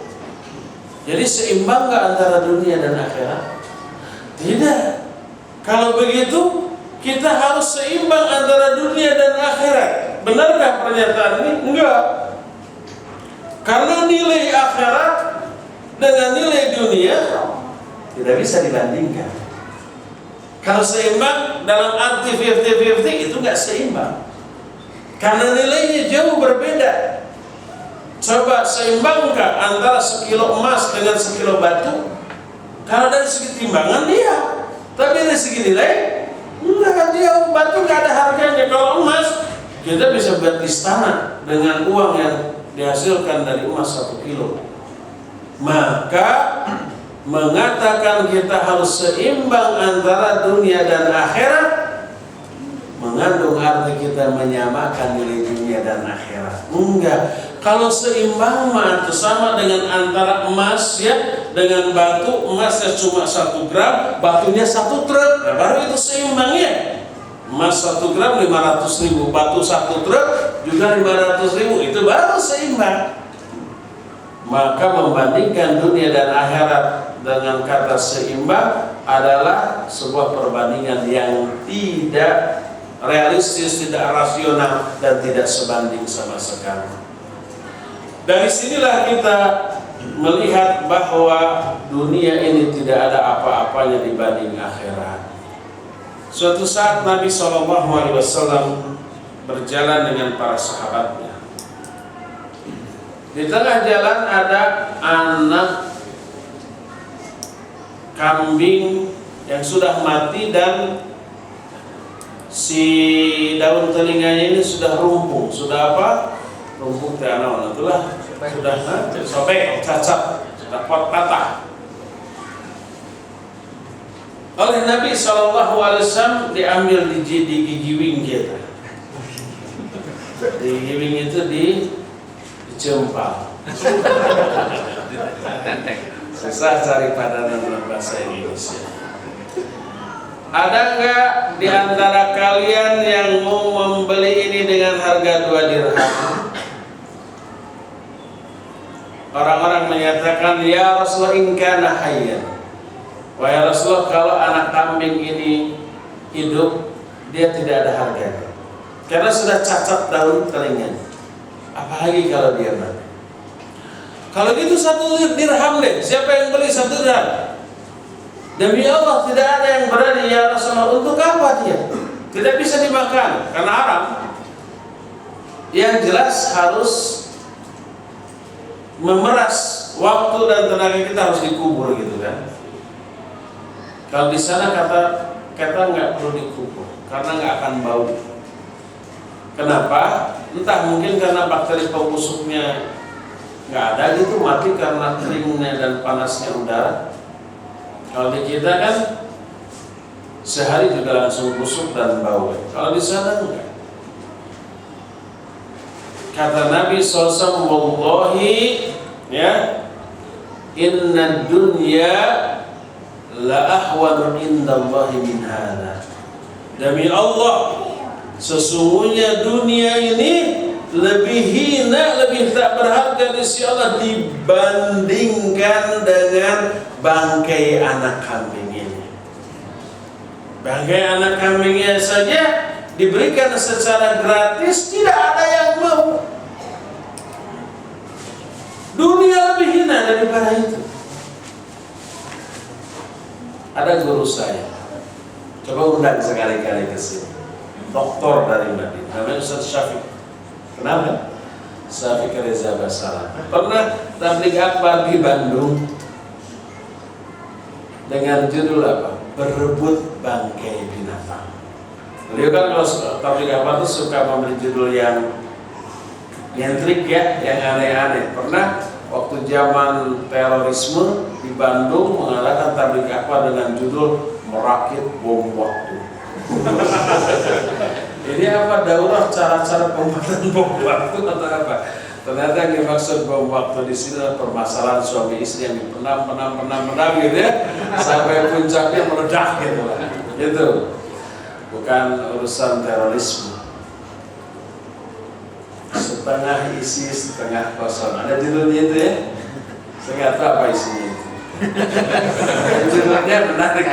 Jadi seimbang nggak antara dunia dan akhirat? Tidak. Kalau begitu, kita harus seimbang antara dunia dan akhirat. Benarkah pernyataan ini? Enggak. Karena nilai akhirat dengan nilai dunia tidak bisa dibandingkan. Kalau seimbang dalam arti 50-50, itu nggak seimbang. Karena nilainya jauh berbeda. Coba seimbangkah antara sekilo emas dengan sekilo batu? Kalau dari segi timbangan iya, tapi dari segi nilai enggak, jauh. Batu nggak ada harganya. Kalau emas, kita bisa buat istana dengan uang yang dihasilkan dari emas 1 kilo. Maka mengatakan kita harus seimbang antara dunia dan akhirat mengandung arti kita menyamakan nilai dunia dan akhirat. Enggak. Kalau seimbang mah itu sama dengan antara emas, ya, dengan batu. Emasnya cuma 1 gram, batunya 1 truk. Nah, baru itu seimbangnya. Emas 1 gram 500.000, batu 1 truk juga 500.000. Itu baru seimbang. Maka membandingkan dunia dan akhirat dengan kata seimbang adalah sebuah perbandingan yang tidak realistis, tidak rasional, dan tidak sebanding sama sekali. Dari sinilah kita melihat bahwa dunia ini tidak ada apa-apanya dibanding akhirat. Suatu saat Nabi SAW berjalan dengan para sahabatnya. Di tengah jalan ada anak kambing yang sudah mati dan si daun telinganya ini sudah rumpung, sudah apa? Rumpung itulah sudah sobek, cacat, sudah patah. oleh Nabi SAW diambil di gigiwing kita. Di gigiwing itu dicempal. Susah cari padanan dalam bahasa Indonesia. Ada enggak di antara kalian yang mau membeli ini dengan harga 2 dirham? Orang-orang menyatakan, ya Rasulullah in kana hayyan. Wahai Rasulullah, kalau anak kambing ini hidup, dia tidak ada harganya. Karena sudah cacat daun telinganya. Apalagi kalau dia mati. Kalau gitu 1 dirham deh. Siapa yang beli 1 dirham? Demi Allah tidak ada yang berani, ya Rasulullah, untuk apa dia? Tidak bisa dimakan karena haram. Yang jelas harus memeras waktu dan tenaga kita, harus dikubur gitu kan. Kalau di sana kata nggak perlu dikubur karena nggak akan bau. Kenapa? Entah mungkin karena bakteri pembusuknya nggak ada gitu, mati karena keringnya dan panasnya udara. Kalau di kita kan sehari juga langsung busuk dan bau. Kalau di sana enggak. Kata Nabi SAW, wallahi ya, inna dunya la ahwanu indallahi min hada. Demi Allah, sesungguhnya dunia ini lebih hina, lebih tak berharga di sisi Allah dibandingkan dengan bangkai anak kambing ini. Bangkai anak kambingnya saja diberikan secara gratis, tidak ada yang mau. Dunia lebih hina daripada itu. Ada guru saya, coba undang sekali-kali ke sini, doktor dari Madinah, namanya Ustaz Syafiq. Kenapa? Syafiq Reza Basara pernah tabligh akbar di Bandung dengan judul apa? Berebut bangkai binatang. Beliau kan kalau tabligh akbar itu suka memberi judul yang nyentrik ya, yang aneh-aneh. Pernah waktu zaman terorisme di Bandung mengadakan tabligh akbar dengan judul merakit bom waktu. Ini apa, daurah cara-cara pembuatan bom waktu atau apa? Ternyata yang dimaksud bom waktu di sini adalah permasalahan suami istri yang dipenam gitu ya, sampai puncaknya meledak gitu lah. Itu bukan urusan terorisme. Setengah isi, setengah kosong. Ada judulnya itu ya? Saya nggak tahu apa isinya itu. Judulnya menarik.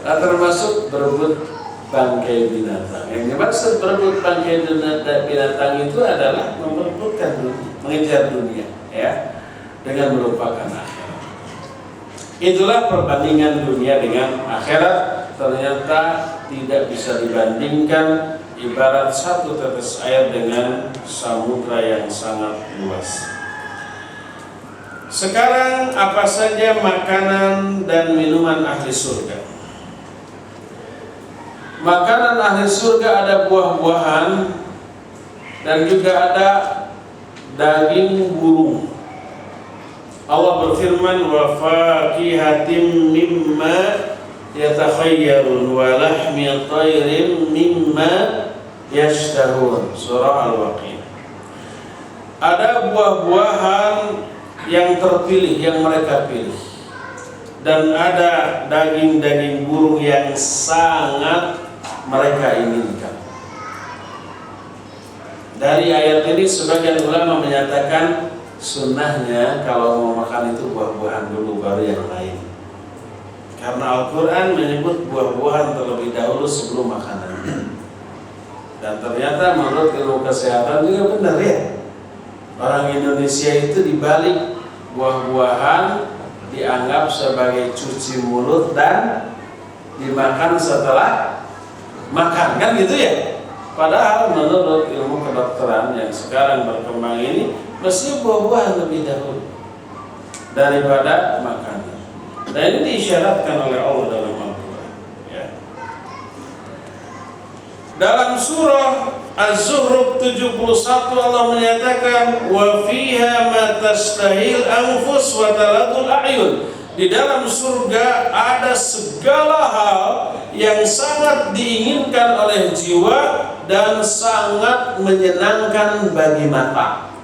Nah, termasuk berebut bangkai binatang. Yang dimaksud berebut bangkai binatang itu adalah memperebutkan dunia, mengejar dunia, ya, dengan melupakan akhirat. Itulah perbandingan dunia dengan akhirat. Ternyata tidak bisa dibandingkan. Ibarat 1 tetes air dengan samudra yang sangat luas. Sekarang apa saja makanan dan minuman ahli surga? Makanan ahli surga ada buah-buahan dan juga ada daging burung. Allah berfirman, wa faqihatin mimma yatakhayyarun wa lahmi tayrin mimma yashtahun. Surah Al-Waqiah. Ada buah-buahan yang terpilih, yang mereka pilih, dan ada daging-daging burung yang sangat mereka inginkan. Dari ayat ini sebagian ulama menyatakan sunnahnya kalau mau makan itu buah-buahan dulu baru yang lain. Karena Al-Quran menyebut buah-buahan terlebih dahulu sebelum makanan. Dan ternyata menurut ilmu kesehatan juga benar ya. Orang Indonesia itu dibalik buah-buahan dianggap sebagai cuci mulut dan dimakan setelah makan, kan gitu ya. Padahal menurut ilmu kedokteran yang sekarang berkembang ini, mesti buah-buahan lebih dahulu daripada makanan. Dan ini diisyaratkan oleh Allah dalam Al-Quran ya. Dalam surah Az-Zukhruf 71 Allah menyatakan, wa fiha ma tastahil anfus wa taladul a'yun. Di dalam surga ada segala hal yang sangat diinginkan oleh jiwa dan sangat menyenangkan bagi mata.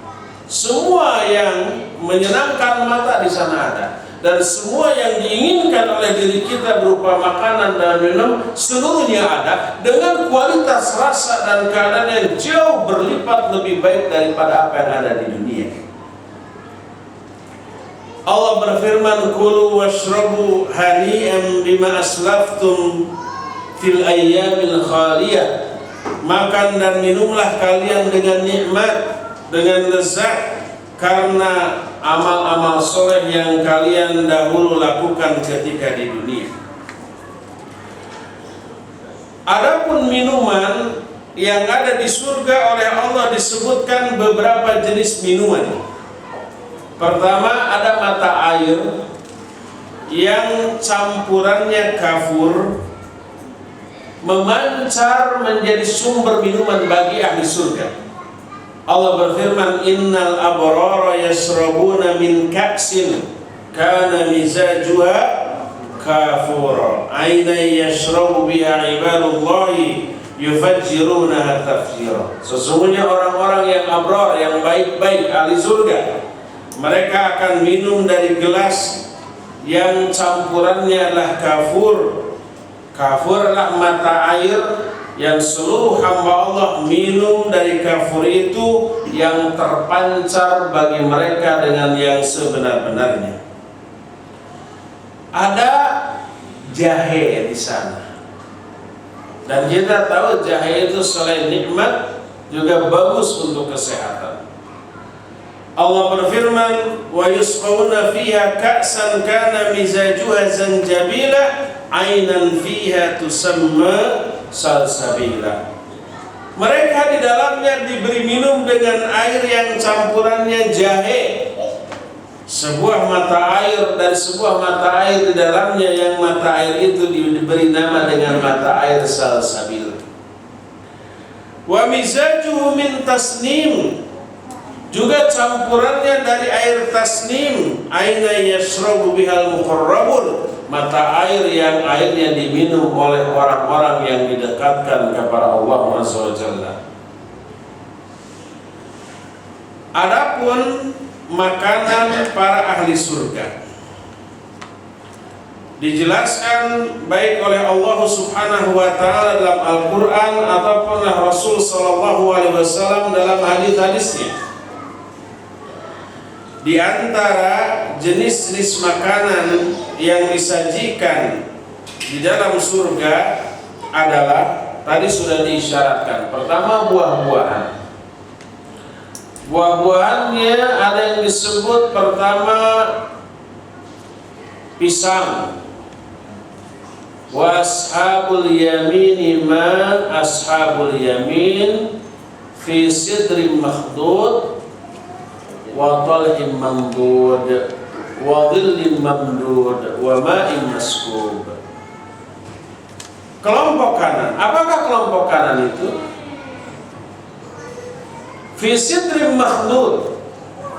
Semua yang menyenangkan mata di sana ada, dan semua yang diinginkan oleh diri kita berupa makanan dan minum seluruhnya ada, dengan kualitas rasa dan keadaan yang jauh berlipat lebih baik daripada apa yang ada di dunia. Allah berfirman, kulu washrabu hani'an bima aslaftum fil ayyamil khaliyah. Makan dan minumlah kalian dengan nikmat, dengan lezat, karena amal-amal soleh yang kalian dahulu lakukan ketika di dunia. Adapun minuman yang ada di surga oleh Allah disebutkan beberapa jenis minuman. Pertama, ada mata air yang campurannya kafur, memancar menjadi sumber minuman bagi ahli surga. Allah berfirman, innal abrara yashrabuna min ka'sin kana mizajuha kafura aina yashrabu biha ibadullahi yufajjirunaha tafjira. Sesungguhnya orang-orang yang abrar, yang baik-baik, ahli surga, mereka akan minum dari gelas yang campurannya adalah kafur. Kafur adalah mata air yang seluruh hamba Allah minum dari kafur itu, yang terpancar bagi mereka dengan yang sebenar-benarnya. Ada jahe di sana, dan kita tahu jahe itu selain nikmat juga bagus untuk kesehatan. Allah berfirman, wa yusqawna fiha ka'san kana mizajuha zanjabila ainan fiha tusamma salsabila. Mereka di dalamnya diberi minum dengan air yang campurannya jahe. Sebuah mata air, dan sebuah mata air di dalamnya, yang mata air itu diberi nama dengan mata air salsabil. Wa mizajuhu min tasnim, juga campurannya dari air tasnim, aina yashrabu bihal muqarrabun, mata air yang airnya diminum oleh orang-orang yang didekatkan kepada Allah Azza wa Jalla. Adapun makanan para ahli surga dijelaskan baik oleh Allah Subhanahu wa taala dalam Al-Qur'an ataupun Rasul sallallahu alaihi wasallam dalam hadis-hadisnya. Di antara jenis-jenis makanan yang disajikan di dalam surga adalah, tadi sudah diisyaratkan, pertama buah-buahan. Buah-buahannya ada yang disebut pertama pisang. Wa ashabul yamini ma ashabul yamin fi sidrin makhdud wa talhim mamdud wa dhillin mamdud wa ma'in maskub. Kelompok kanan, apakah kelompok kanan itu? Fi sidrin makhdud,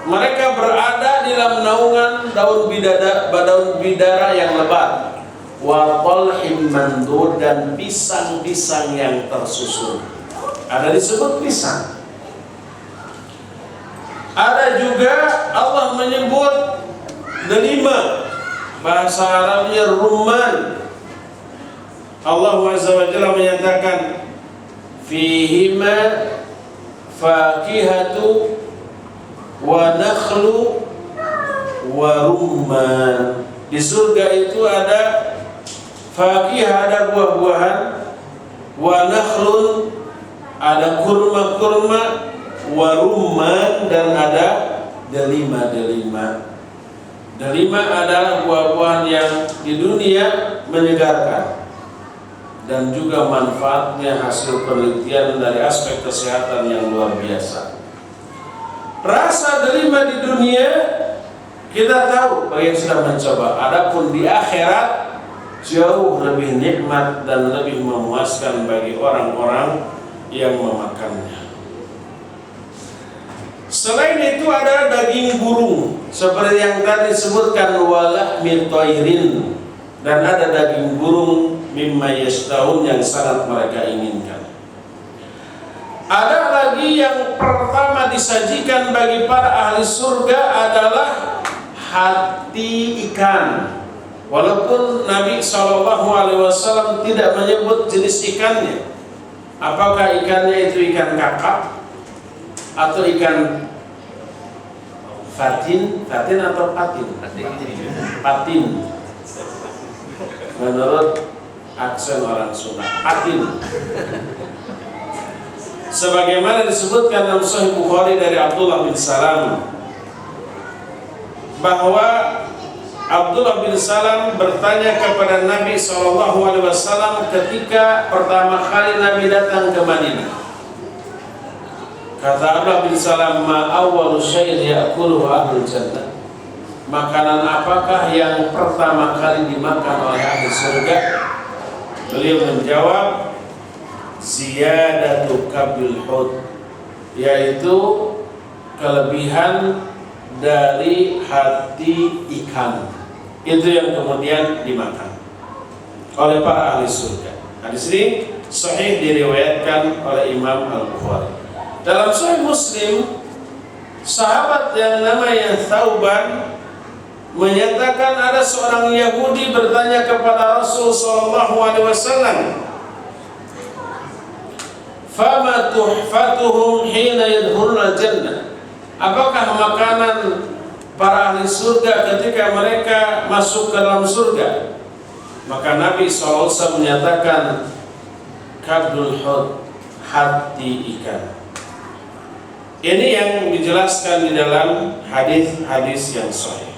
mereka berada di dalam naungan daun bidara yang lebat. Wa talhim mamdud, dan pisang-pisang yang tersusun. Ada disebut pisang. Ada juga Allah menyebut delima, bahasa Arabnya rumman. Allah Azza wa Jalla menyatakan fihima fakihatu wa nakhlu wa rumman. Di surga itu ada fakih, ada buah-buahan, wa nakhlun, ada kurma-kurma, waruman, dan ada delima-delima. Delima adalah buah-buahan yang di dunia menyegarkan, dan juga manfaatnya hasil penelitian dari aspek kesehatan yang luar biasa. Rasa delima di dunia kita tahu bagi yang sudah mencoba. Adapun di akhirat jauh lebih nikmat dan lebih memuaskan bagi orang-orang yang memakannya. Selain itu ada daging burung seperti yang tadi disebutkan wala mitairin, dan ada daging burung mimma yashtahun yang sangat mereka inginkan. Ada lagi yang pertama disajikan bagi para ahli surga adalah hati ikan. Walaupun Nabi SAW tidak menyebut jenis ikannya, apakah ikannya itu ikan kakap atau ikan fatin atau patin? Patin. Menurut aksen orang Sunda, patin. Sebagaimana disebutkan dalam Sahih Bukhari dari Abdullah bin Salam, bahwa Abdullah bin Salam bertanya kepada Nabi SAW ketika pertama kali Nabi datang ke Madinah. Kata Abdullah bin Salam, ma awwalu syai'in ya'kuluhu ahlul jannah. Makanan apakah yang pertama kali dimakan oleh ahli surga? Beliau menjawab, ziyadatu kabil hud, yaitu kelebihan dari hati ikan. Itu yang kemudian dimakan oleh para ahli surga. Hadis ini sahih diriwayatkan oleh Imam Al-Bukhari. Dalam Sahih Muslim, sahabat yang namanya Thauban menyatakan ada seorang Yahudi bertanya kepada Rasul SAW, fama tuhfatuhum hina yadkhulul jannah, apakah makanan para ahli surga ketika mereka masuk ke dalam surga? Maka Nabi SAW menyatakan kabdul hud, hati ikan. Ini yang dijelaskan di dalam hadis-hadis yang sahih.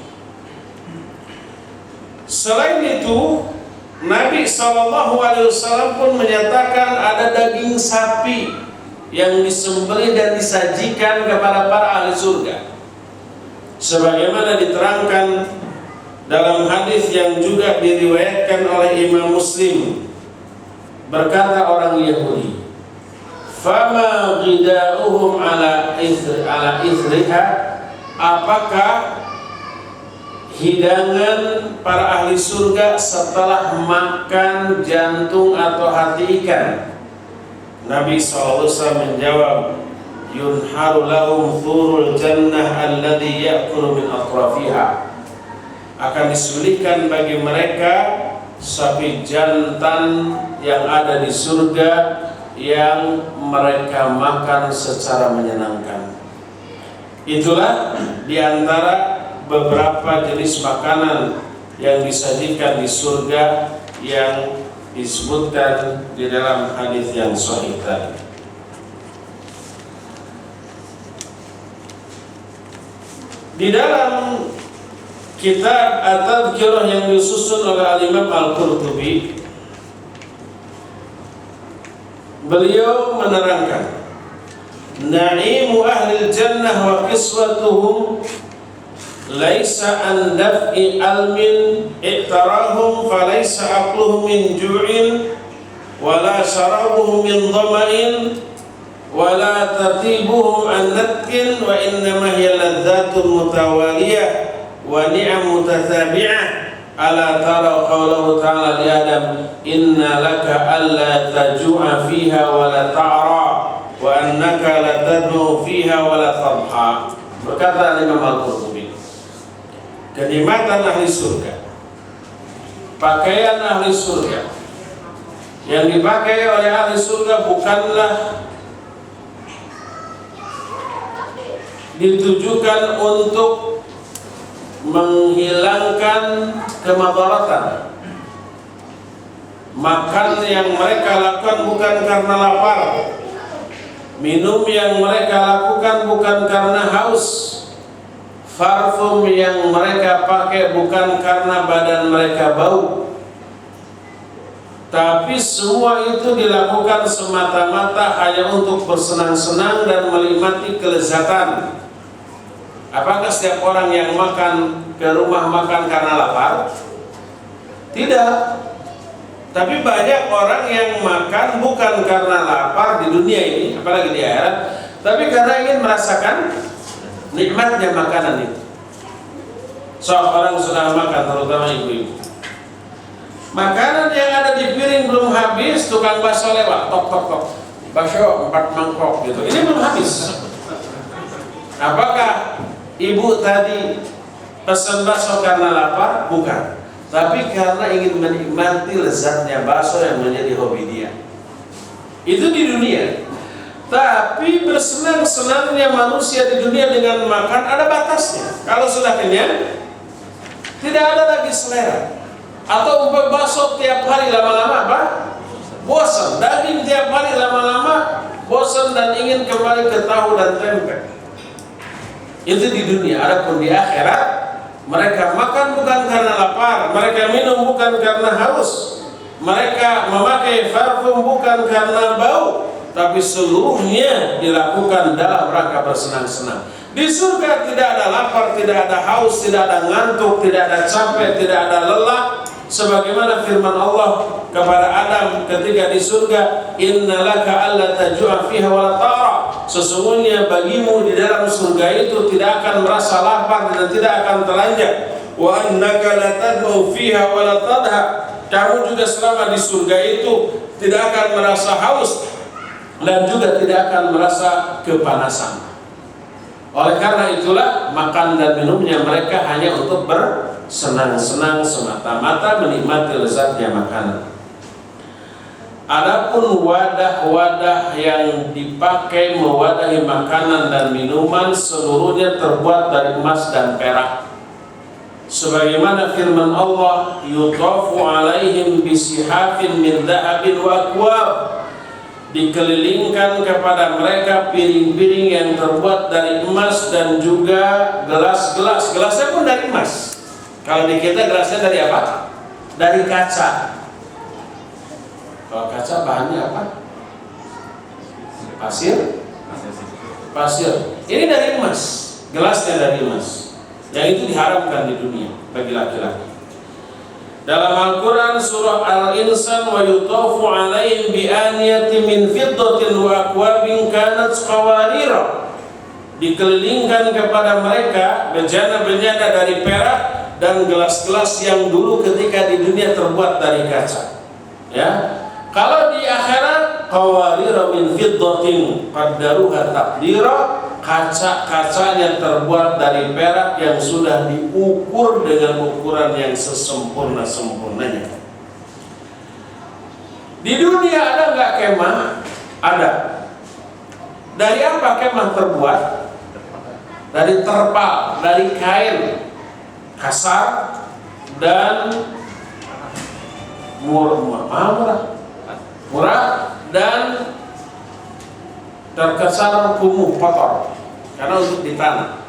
Selain itu, Nabi SAW pun menyatakan ada daging sapi yang disembelih dan disajikan kepada para ahli surga. Sebagaimana diterangkan dalam hadis yang juga diriwayatkan oleh Imam Muslim, berkata orang Yahudi, fama ghidauhum ala ithriha, apakah hidangan para ahli surga setelah makan jantung atau hati ikan? Nabi SAW menjawab, yunharu lahum thurul jannah alladhi ya'kulu min atrafiha, akan disembelihkan bagi mereka sapi jantan yang ada di surga yang mereka makan secara menyenangkan. Itulah diantara beberapa jenis makanan yang disajikan di surga yang disebutkan di dalam hadis yang sahih tadi. Di dalam kitab At-Tadhkirah yang disusun oleh Al-Imam Al-Qurtubi, beliau menerangkan, na'imu ahli jannah wa qiswatuhum laisa an daf'i almin i'tarahum falaysa aqluhum min ju'in wala syarabuhum min dhama'in wala tatibuhum an natkin wa innama hiya ladzatun mutawaliyah wa ni'am mutathabi'ah. Ala tara qawlahu ta'ala li Adam, inna laka alla tajua fiha wa la ta'ra wa annaka la tadmu fiha wa la tadha. Berkata Imam Al-Qurtubi, kenikmatan ahli surga, pakaian ahli surga yang dipakai oleh ahli surga bukanlah ditujukan untuk menghilangkan kemadaratan. Makan yang mereka lakukan bukan karena lapar, minum yang mereka lakukan bukan karena haus, parfum yang mereka pakai bukan karena badan mereka bau, tapi semua itu dilakukan semata-mata hanya untuk bersenang-senang dan menikmati kelezatan. Apakah setiap orang yang makan ke rumah makan karena lapar? Tidak. Tapi banyak orang yang makan bukan karena lapar di dunia ini, apalagi di akhirat, tapi karena ingin merasakan nikmatnya makanan itu. Seorang sudah makan, terutama ibu-ibu. Makanan yang ada di piring belum habis, tukang bakso lewat, tok tok tok. Bakso 4 mangkok gitu. Ini belum habis. Apakah ibu tadi pesan bakso karena lapar? Bukan. Tapi karena ingin menikmati lezatnya bakso yang menjadi hobi dia. Itu di dunia. Tapi bersenang-senangnya manusia di dunia dengan makan ada batasnya. Kalau sudah kenyang, tidak ada lagi selera. Atau umpam bakso tiap hari lama-lama apa? Bosan. Daging tiap hari lama-lama bosan dan ingin kembali ke tahu dan tempe. Itu di dunia. Adapun di akhirat, mereka makan bukan karena lapar, mereka minum bukan karena haus, mereka memakai parfum bukan karena bau, tapi seluruhnya dilakukan dalam rangka bersenang-senang. Di surga tidak ada lapar, tidak ada haus, tidak ada ngantuk, tidak ada capek, tidak ada lelah. Sebagaimana firman Allah kepada Adam ketika di surga, innalaka alla tajua fiha wa la ta'ra. Sesungguhnya bagimu di dalam surga itu tidak akan merasa lapar dan tidak akan telanjang. Wa annaka la tadmu fiha wa la tadha. Kamu juga selama di surga itu tidak akan merasa haus dan juga tidak akan merasa kepanasan. Oleh karena itulah makan dan minumnya mereka hanya untuk bersenang-senang semata-mata, menikmati lezatnya makanan. Adapun wadah-wadah yang dipakai mewadahi makanan dan minuman seluruhnya terbuat dari emas dan perak. Sebagaimana firman Allah, yutafu alaihim bisihafin min dhahabin wa akwab. Dikelilingkan kepada mereka piring-piring yang terbuat dari emas dan juga gelas-gelas. Gelasnya pun dari emas. Kalau di kita gelasnya dari apa? Dari kaca. Kalau kaca bahannya apa? Pasir? Pasir. Ini dari emas. Gelasnya dari emas. Yang itu diharamkan di dunia bagi laki-laki. Dalam Al-Quran surah Al-Insan, wa yutafu alaihim bi aniyatin min fiddatin wa akwabin kanat qawarira. Dikelilingkan kepada mereka bejana-bejana dari perak dan gelas-gelas yang dulu ketika di dunia terbuat dari kaca. Ya. Kalau di akhirat qawarira min fiddatin qaddaruha taqdira, kaca-kacanya terbuat dari perak yang sudah diukur dengan ukuran yang sesempurna-sempurnanya. Di dunia ada nggak kemah? Ada. Dari apa kemah terbuat? Dari terpal, dari kain kasar dan murah dan terkesan kumuh kotor karena untuk ditanam.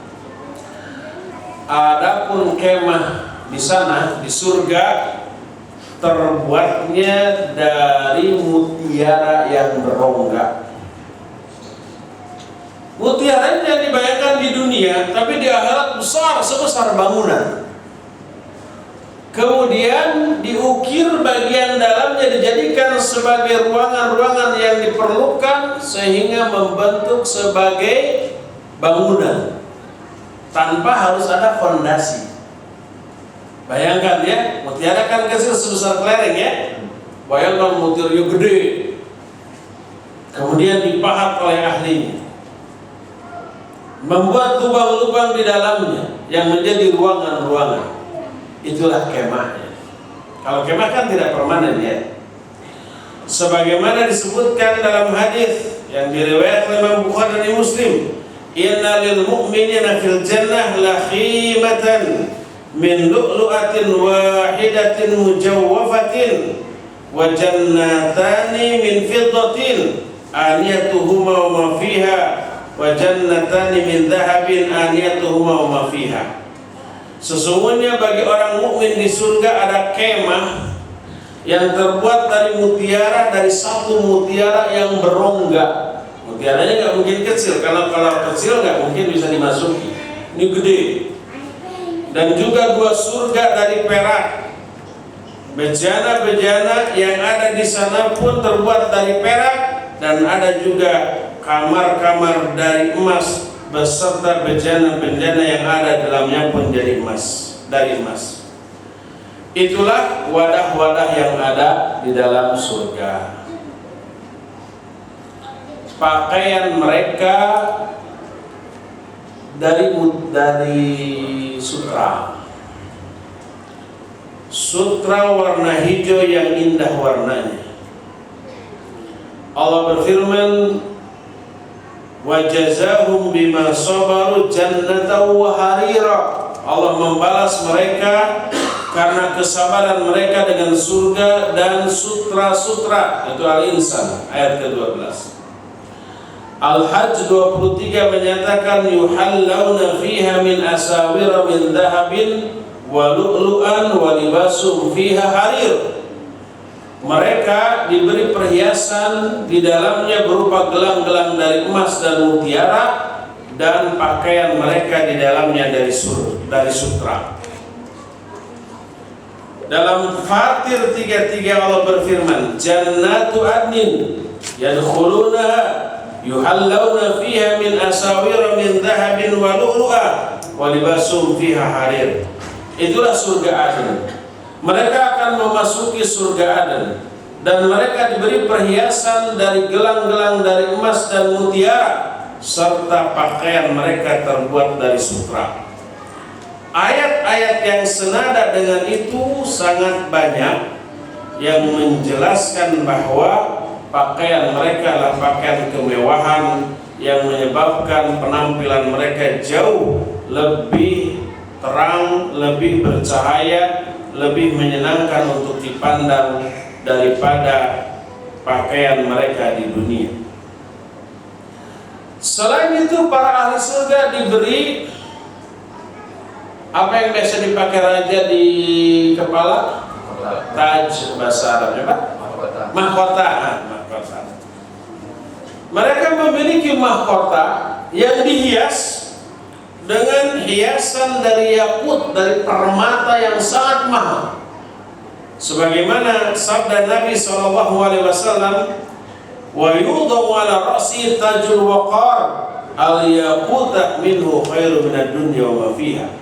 Adapun kemah di sana di surga terbuatnya dari mutiara yang berongga. Mutiara ini yang dibayangkan di dunia, tapi di akhirat besar sebesar bangunan. Kemudian diukir bagian dalamnya, dijadikan sebagai ruangan-ruangan yang diperlukan sehingga membentuk sebagai bangunan tanpa harus ada fondasi. Bayangkan ya, mutiara kan kecil sebesar kelereng ya. Bayangkan mutiara gede, kemudian dipahat oleh ahlinya, membuat lubang-lubang di dalamnya yang menjadi ruangan-ruangan. Itulah kemahnya. Kalau kemah kan tidak permanen ya. Sebagaimana disebutkan dalam hadis yang diriwayatkan Imam Bukhari dan Muslim, inna lil mu'minina fil jannah la khimatan min lu'lu'atin wahidatin mujawwafatin wa jannatani min fiddatin aniyatuhuma wa ma fiha wa jannatani min dhahabin aniyatuhuma wa ma fiha. Sesungguhnya bagi orang mukmin di surga ada kemah yang terbuat dari mutiara, dari satu mutiara yang berongga. Mutiaranya nggak mungkin kecil, kalau kecil nggak mungkin bisa dimasuki. Ini gede. Dan juga 2 surga dari perak. Bejana-bejana yang ada di sana pun terbuat dari perak, dan ada juga kamar-kamar dari emas beserta bejana-bejana yang ada dalamnya pun dari emas. Itulah wadah-wadah yang ada di dalam surga. Pakaian mereka dari sutra. Sutra warna hijau yang indah warnanya. Allah berfirman, wa jazahum bima sabaru jannatan wa harira. Allah membalas mereka karena kesabaran mereka dengan surga dan sutra-sutra. Itu Al-Insan ayat ke-12. Al-Hajj 23 menyatakan yuhallawna fiha min asawira min dhahabin wa lu'lu'an wa libasum fiha harir. Mereka diberi perhiasan di dalamnya berupa gelang-gelang dari emas dan mutiara, dan pakaian mereka di dalamnya dari sutra. Dalam Fatir 33 Allah berfirman, Jannatu adnin yadkhulunaha yuhallawna fiha min asawira min dhahabin wa lu'lu'a wa libasum fiha harir. Itulah surga Aden. Mereka akan memasuki surga Aden, dan mereka diberi perhiasan dari gelang-gelang dari emas dan mutiara, serta pakaian mereka terbuat dari sutra. Ayat-ayat yang senada dengan itu sangat banyak yang menjelaskan bahwa pakaian mereka adalah pakaian kemewahan yang menyebabkan penampilan mereka jauh lebih terang, lebih bercahaya, lebih menyenangkan untuk dipandang daripada pakaian mereka di dunia. Selain itu, para ahli surga diberi apa yang biasa dipakai raja di kepala? Taj bahasa Arabnya Pak? Mahkota. Mereka memiliki mahkota yang dihias dengan hiasan dari yakut, dari permata yang sangat mahal. Sebagaimana sabda Nabi SAW, wa yudhaw ala ra'si tajul waqar al-yaquta minhu khairu minad dunya wa ma fiha.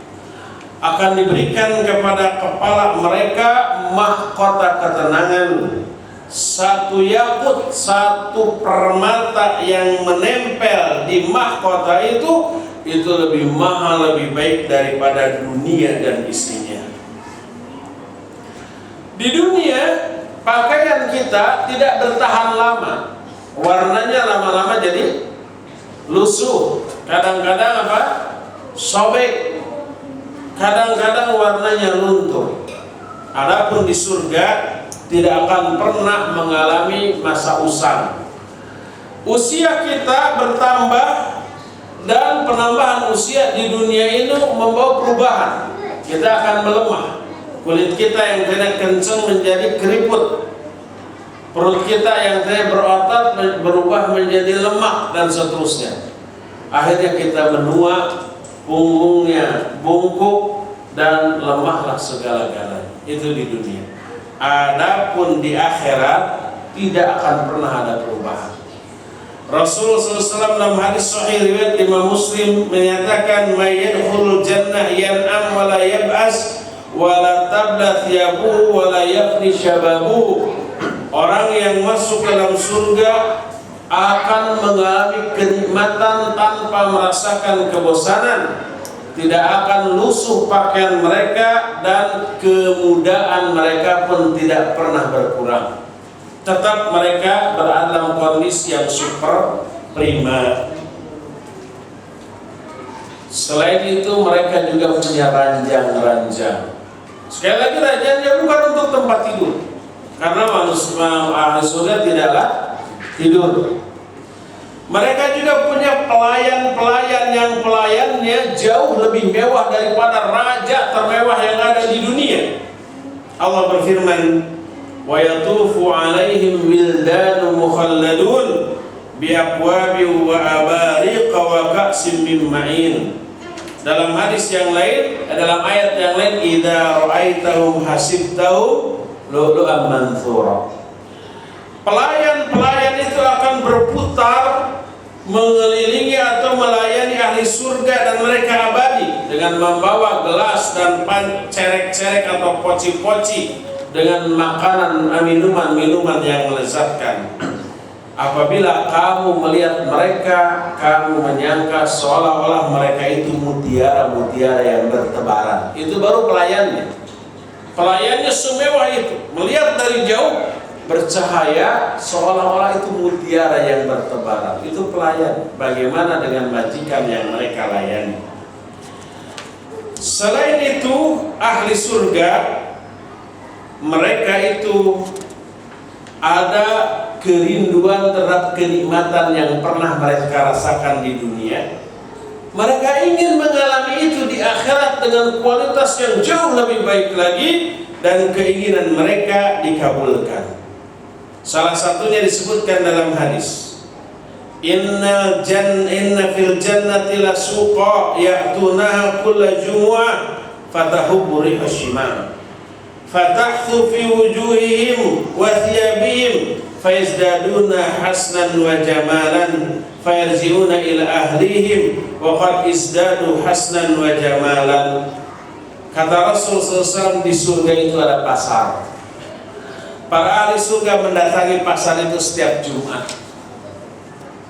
Akan diberikan kepada kepala mereka mahkota ketenangan, satu yakut, satu permata yang menempel di mahkota itu lebih mahal, lebih baik daripada dunia dan isinya. Di dunia, pakaian kita tidak bertahan lama, warnanya lama-lama jadi lusuh, kadang-kadang apa? Sobek, kadang-kadang warnanya luntur. Adapun di surga tidak akan pernah mengalami masa usang. Usia kita bertambah, dan penambahan usia di dunia ini membawa perubahan. Kita akan melemah. Kulit kita yang tidak kencang menjadi keriput. Perut kita yang tidak berotot berubah menjadi lemak, dan seterusnya. Akhirnya kita menua, punggungnya bungkuk, dan lemahlah segala-galanya. Itu di dunia. Adapun di akhirat tidak akan pernah ada perubahan. Rasulullah SAW dalam hadis sahih riwayat Imam Muslim menyatakan, "May yadkhulul jannah yan'am wa la yab'as wa la tabla thiyabuhu wa la yafni shababuhu." Orang yang masuk ke dalam surga akan mengalami kenikmatan tanpa merasakan kebosanan. Tidak akan lusuh pakaian mereka, dan kemudaan mereka pun tidak pernah berkurang. Tetap mereka berada dalam kondisi yang super prima. Selain itu, mereka juga punya ranjang-ranjang. Sekali lagi, ranjangnya bukan untuk tempat tidur, karena manusia ahli surga tidaklah tidur. Mereka juga punya pelayan-pelayan yang pelayannya jauh lebih mewah daripada raja termewah yang ada di dunia. Allah berfirman, wa yatufu alaihim wildanun mukhalladun bi aqwabi wa abariq wa ka'sim min ma'in. Dalam hadis yang lain, dalam ayat yang lain, idza ra'aitahum hasibtahum lu'lu'an manthura. Pelayan-pelayan itu akan berputar mengelilingi atau melayani ahli surga dan mereka abadi dengan membawa gelas dan cerek-cerek atau poci-poci dengan makanan minuman yang melezatkan. Apabila kamu melihat mereka, kamu menyangka seolah-olah mereka itu mutiara-mutiara yang bertebaran. Itu baru pelayannya. Pelayannya semewah itu, melihat dari jauh bercahaya seolah-olah itu mutiara yang bertebaran. Itu pelayan. Bagaimana dengan majikan yang mereka layani? Selain itu, ahli surga, mereka itu ada kerinduan terhadap kenikmatan yang pernah mereka rasakan di dunia. Mereka ingin mengalami itu di akhirat dengan kualitas yang jauh lebih baik lagi, dan keinginan mereka dikabulkan. Salah satunya disebutkan dalam hadis, Inna fil jannati la suqa ya'tunaha kulla jumu'ah fatahubbu riha shimal fatahthu fi wujuhihim wa thiyabihim fayazdaduna hasnan wa jamalan fayarji'una ila ahlihim wa qad izdadu hasnan wa jamalan. Kata Rasul SAW, di surga itu ada pasar. Para ahli surga mendatangi pasar itu setiap Jumat.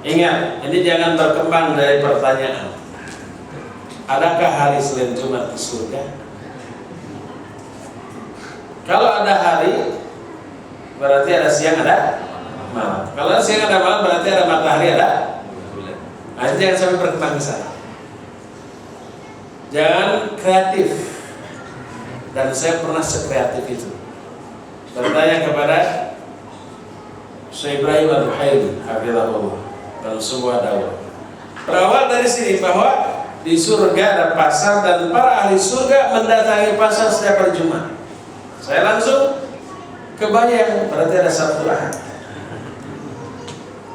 Ingat, ini jangan berkembang dari pertanyaan. Adakah hari selain Jumat di surga? Kalau ada hari, berarti ada siang, ada malam. Kalau ada siang, ada malam, berarti ada matahari, ada bulan. Nah, jangan sampai berkembang ke sana. Jangan kreatif. Dan saya pernah sekreatif itu. Bertanya kepada Syekh Ibrahim Al-Ruhaili hafizahullah dalam sebuah dakwah. Berawal dari sini bahwa di surga ada pasar dan para ahli surga mendatangi pasar setiap hari Jumat. Saya langsung kebayang, berarti ada Sabtu Ahad,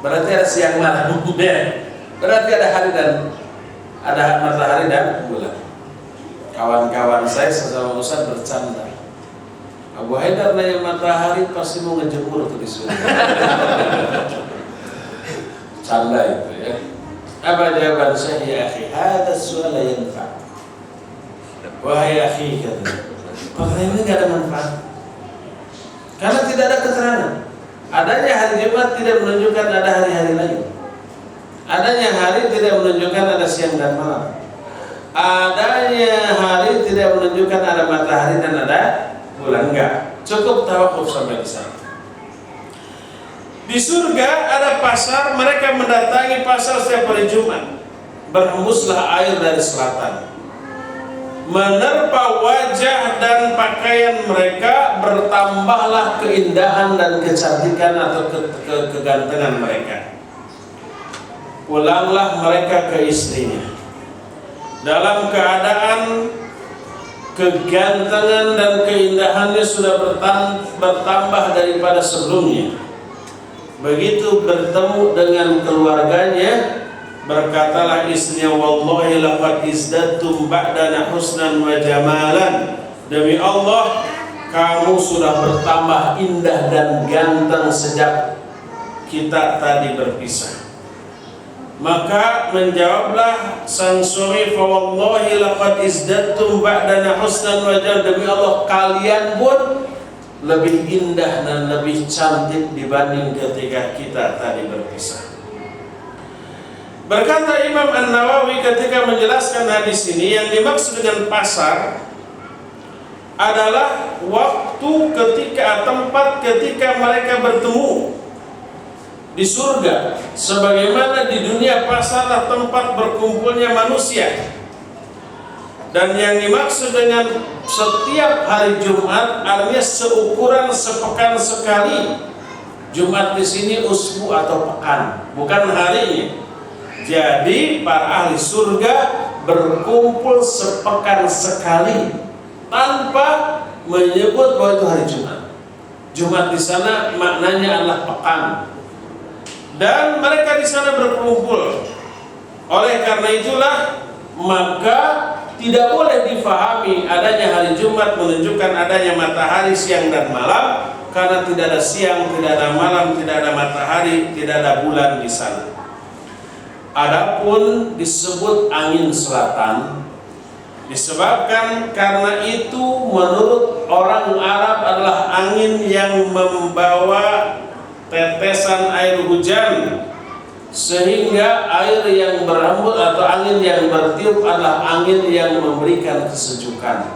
berarti ada siang malam, berarti ada hari dan ada matahari dan bulan. Kawan-kawan saya sesama Ustaz bercanda, Abu Haidar nanya matahari pasti mau ngejemur tuh di surga. Canda itu ya. Apa jawaban saya? Ya akhi, hadha su'ala yanfa'. Wahai akhi, kata, pertanyaan ini tidak ada manfaat karena tidak ada keterangan. Adanya hari Jumat tidak menunjukkan ada hari-hari lain. Adanya hari tidak menunjukkan ada siang dan malam. Adanya hari tidak menunjukkan ada matahari dan ada bulan. Enggak, cukup tawakuf sampai di sana. Di surga ada pasar, mereka mendatangi pasar setiap hari Jumat. Berhembuslah air dari selatan, menerpa wajah dan pakaian mereka, bertambahlah keindahan dan kecantikan atau kegantengan mereka. Pulanglah mereka ke istrinya dalam keadaan kegantengan dan keindahannya sudah bertambah daripada sebelumnya. Begitu bertemu dengan keluarganya, berkatalah istrinya, wallahi laqad izdadtum ba'dana husnan wa jamalan. Demi Allah, kamu sudah bertambah indah dan ganteng sejak kita tadi berpisah. Maka menjawablah sang suami, fa wallahi laqad izdadtum ba'dana husnan wa jamalan. Demi Allah, kalian pun lebih indah dan lebih cantik dibanding ketika kita tadi berpisah. Berkata Imam An-Nawawi ketika menjelaskan hadis ini, yang dimaksud dengan pasar adalah waktu ketika, tempat ketika mereka bertemu di surga. Sebagaimana di dunia pasarlah tempat berkumpulnya manusia. Dan yang dimaksud dengan setiap hari Jumat artinya seukuran sepekan sekali. Jumat di sini usbu atau pekan, bukan harinya. Jadi para ahli surga berkumpul sepekan sekali tanpa menyebut bahwa itu hari Jumat. Jumat di sana maknanya adalah pekan. Dan mereka di sana berkumpul. Oleh karena itulah maka tidak boleh difahami adanya hari Jumat menunjukkan adanya matahari siang dan malam, karena tidak ada siang, tidak ada malam, tidak ada matahari, tidak ada bulan di sana. Adapun disebut angin selatan disebabkan karena itu menurut orang Arab adalah angin yang membawa tetesan air hujan, sehingga air yang berhembus atau angin yang bertiup adalah angin yang memberikan kesejukan,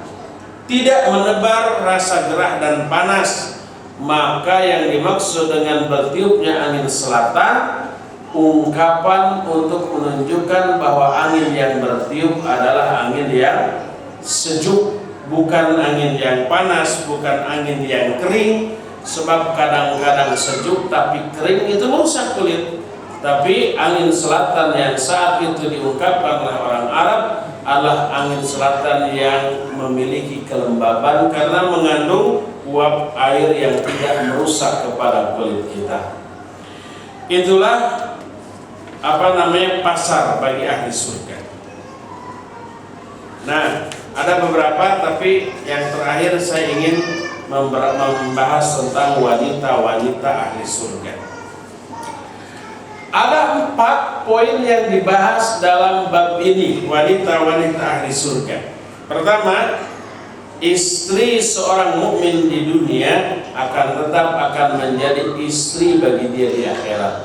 tidak menebar rasa gerah dan panas. Maka yang dimaksud dengan bertiupnya angin selatan, ungkapan untuk menunjukkan bahwa angin yang bertiup adalah angin yang sejuk, bukan angin yang panas, bukan angin yang kering. Sebab kadang-kadang sejuk tapi kering itu merusak kulit. Tapi angin selatan yang saat itu diungkapkan oleh orang Arab adalah angin selatan yang memiliki kelembaban karena mengandung uap air yang tidak merusak kepada kulit kita. Itulah pasar bagi ahli surga. Nah, ada beberapa, tapi yang terakhir saya ingin membahas tentang wanita-wanita ahli surga. Ada 4 poin yang dibahas dalam bab ini, wanita-wanita ahli surga. Pertama, istri seorang mukmin di dunia tetap akan menjadi istri bagi dia di akhirat.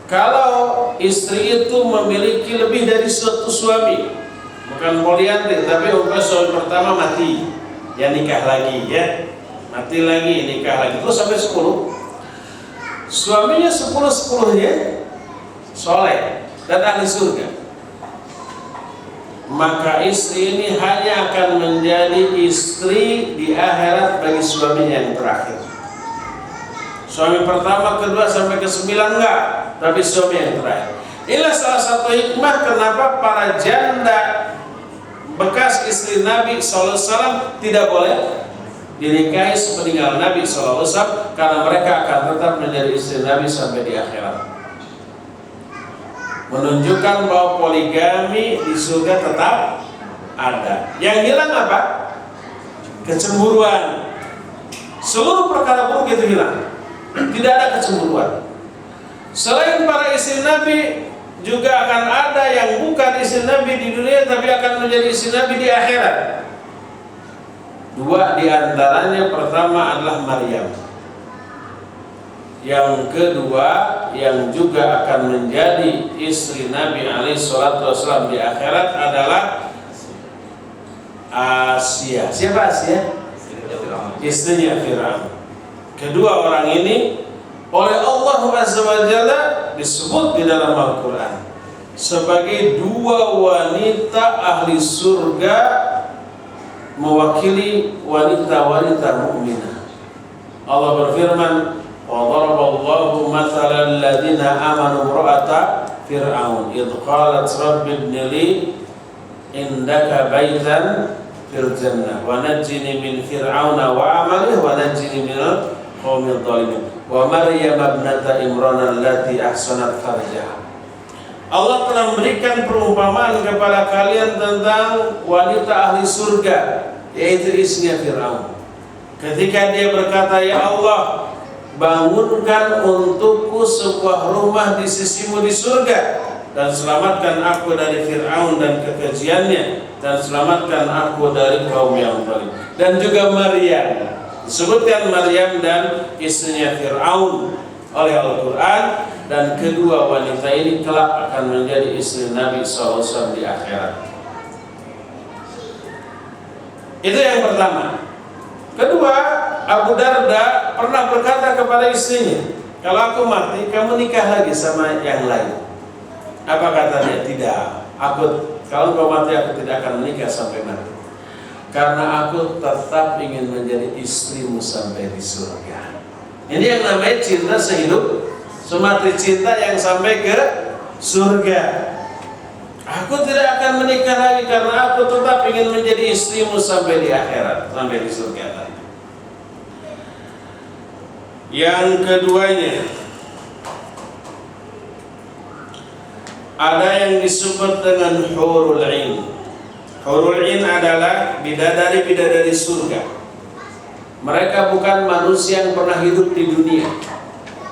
Kalau istri itu memiliki lebih dari satu suami, bukan poliandri, tapi suami pertama mati, ya nikah lagi, ya mati lagi, nikah lagi, terus sampai 10. Suaminya 10-10-nya soleh dan ahli surga, maka istri ini hanya akan menjadi istri di akhirat bagi suaminya yang terakhir. Suami pertama, kedua sampai ke-9 enggak, tapi suami yang terakhir. Inilah salah satu hikmah kenapa para janda bekas istri Nabi SAW tidak boleh dinikahi sepeninggal Nabi SAW, karena mereka akan tetap menjadi istri Nabi sampai di akhirat. Menunjukkan bahwa poligami di surga tetap ada. Yang hilang apa? Kecemburuan. Seluruh perkara buruk itu hilang. Tidak ada kecemburuan. Selain para istri Nabi, juga akan ada yang bukan istri Nabi di dunia tapi akan menjadi istri Nabi di akhirat. 2 di antaranya, pertama adalah Maryam. Yang kedua yang juga akan menjadi istri Nabi alaihissalam di akhirat adalah Asia. Siapa Asia? Istrinya Fir'aun. Kedua orang ini oleh Allah Azza wa Jalla disebut di dalam Al-Quran sebagai 2 wanita ahli surga, mewakili wanita-wanita mukminah. Allah berfirman, wa daraballahu mathalan alladziina aamanu imra'ata fir'aun idh qalat rabbi ibni li indaka baitan fil jannah wa najjini min fir'auna wa 'amalihi wa najjini minal qaumidh dhalimin wa maryam ibnata imran allati ahsanat farjaha. Allah telah memberikan perumpamaan kepada kalian tentang wanita ahli surga, yaitu istrinya Fir'aun. Ketika dia berkata, ya Allah, bangunkan untukku sebuah rumah di sisimu di surga, dan selamatkan aku dari Fir'aun dan kekejiannya, dan selamatkan aku dari kaum yang zalim. Dan juga Maryam, disebutkan Maryam dan istrinya Fir'aun oleh Al-Quran. Dan kedua wanita ini kelak akan menjadi istri Nabi SAW di akhirat. Itu yang pertama. Kedua, Abu Darda pernah berkata kepada istrinya, kalau aku mati, kamu nikah lagi sama yang lain. Apa kata dia? Tidak. Kalau kau mati, aku tidak akan menikah sampai mati. Karena aku tetap ingin menjadi istrimu sampai di surga. Ini yang namanya cinta sehidup semati, cinta yang sampai ke surga. Aku tidak akan menikah lagi karena aku tetap ingin menjadi istrimu sampai di akhirat, sampai di surga tadi. Yang keduanya, ada yang disebut dengan hurul 'ain. Hurul 'ain adalah bidadari-bidadari surga. Mereka bukan manusia yang pernah hidup di dunia.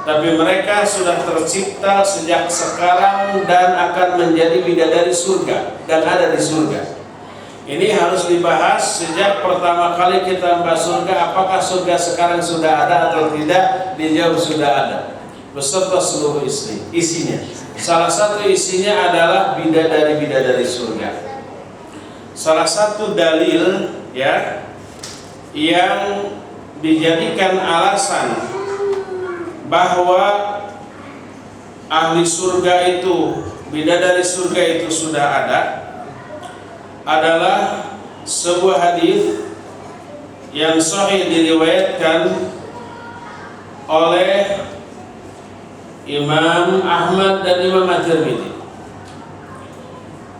tapi mereka sudah tercipta sejak sekarang dan akan menjadi bidadari surga dan ada di surga. Ini harus dibahas sejak pertama kali kita membahas surga. Apakah surga sekarang sudah ada atau tidak? Dijawab sudah ada, beserta seluruh isinya. Salah satu isinya adalah bidadari-bidadari surga. Salah satu dalil ya yang dijadikan alasan bahwa ahli surga itu, bidadari surga itu sudah ada adalah sebuah hadis yang sahih diriwayatkan oleh Imam Ahmad dan Imam At-Tirmidzi.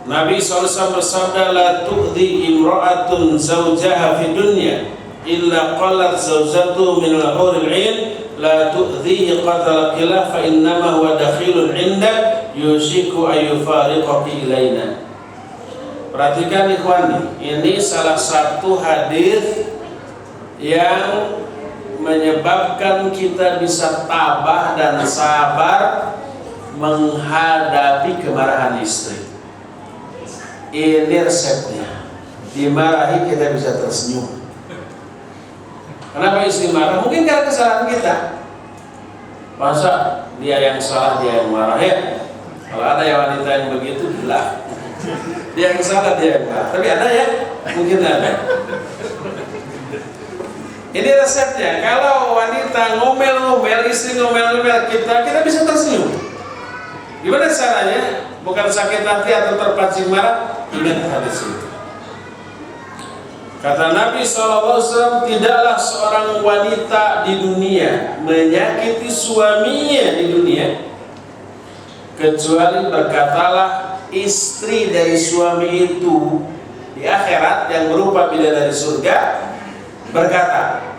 Nabi SAW bersabda, la tu'dhi imra'atun zawjaha fi dunya illa qalat zawjatu min al-huril 'ain la tu'dhihi qatala khilaf fa innama huwa dakhilun 'indak yushiku ayyufariqaki ilaina. Perhatikan ikhwan, ini salah satu hadis yang menyebabkan kita bisa tabah dan sabar menghadapi kemarahan istri. Ini resepnya. Dimarahi kita bisa tersenyum. Kenapa istri marah? Mungkin karena kesalahan kita. Masa dia yang salah, dia yang marah ya? Kalau ada yang wanita yang begitu, gila. Dia yang salah, dia yang marah. Tapi ada ya? Mungkin ada. Ini resepnya. Kalau wanita ngomel-ngomel, istri ngomel-ngomel kita bisa tersenyum. Gimana caranya? Bukan sakit hati atau terpancing marah. Ingat hadis itu. Kata Nabi SAW, tidaklah seorang wanita di dunia menyakiti suaminya di dunia kecuali berkatalah istri dari suami itu di akhirat yang berupa bidadari surga berkata,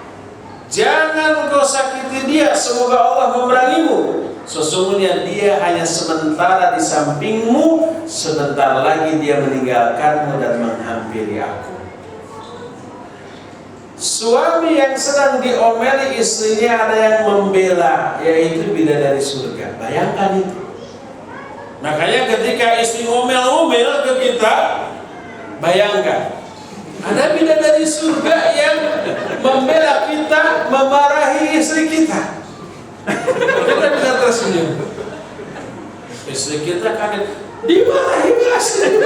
jangan kau sakiti dia, semoga Allah memerangimu. Sesungguhnya dia hanya sementara di sampingmu, sebentar lagi dia meninggalkanmu dan menghampiri aku. Suami yang sedang diomeli istrinya ada yang membela, yaitu bidadari surga. Bayangkan itu. Makanya ketika istri ngomel-ngomel ke kita, bayangkan ada bidadari surga yang membela kita, memarahi istri kita. Kita bisa tersenyum. Istri kita kaget, dimarahi istri.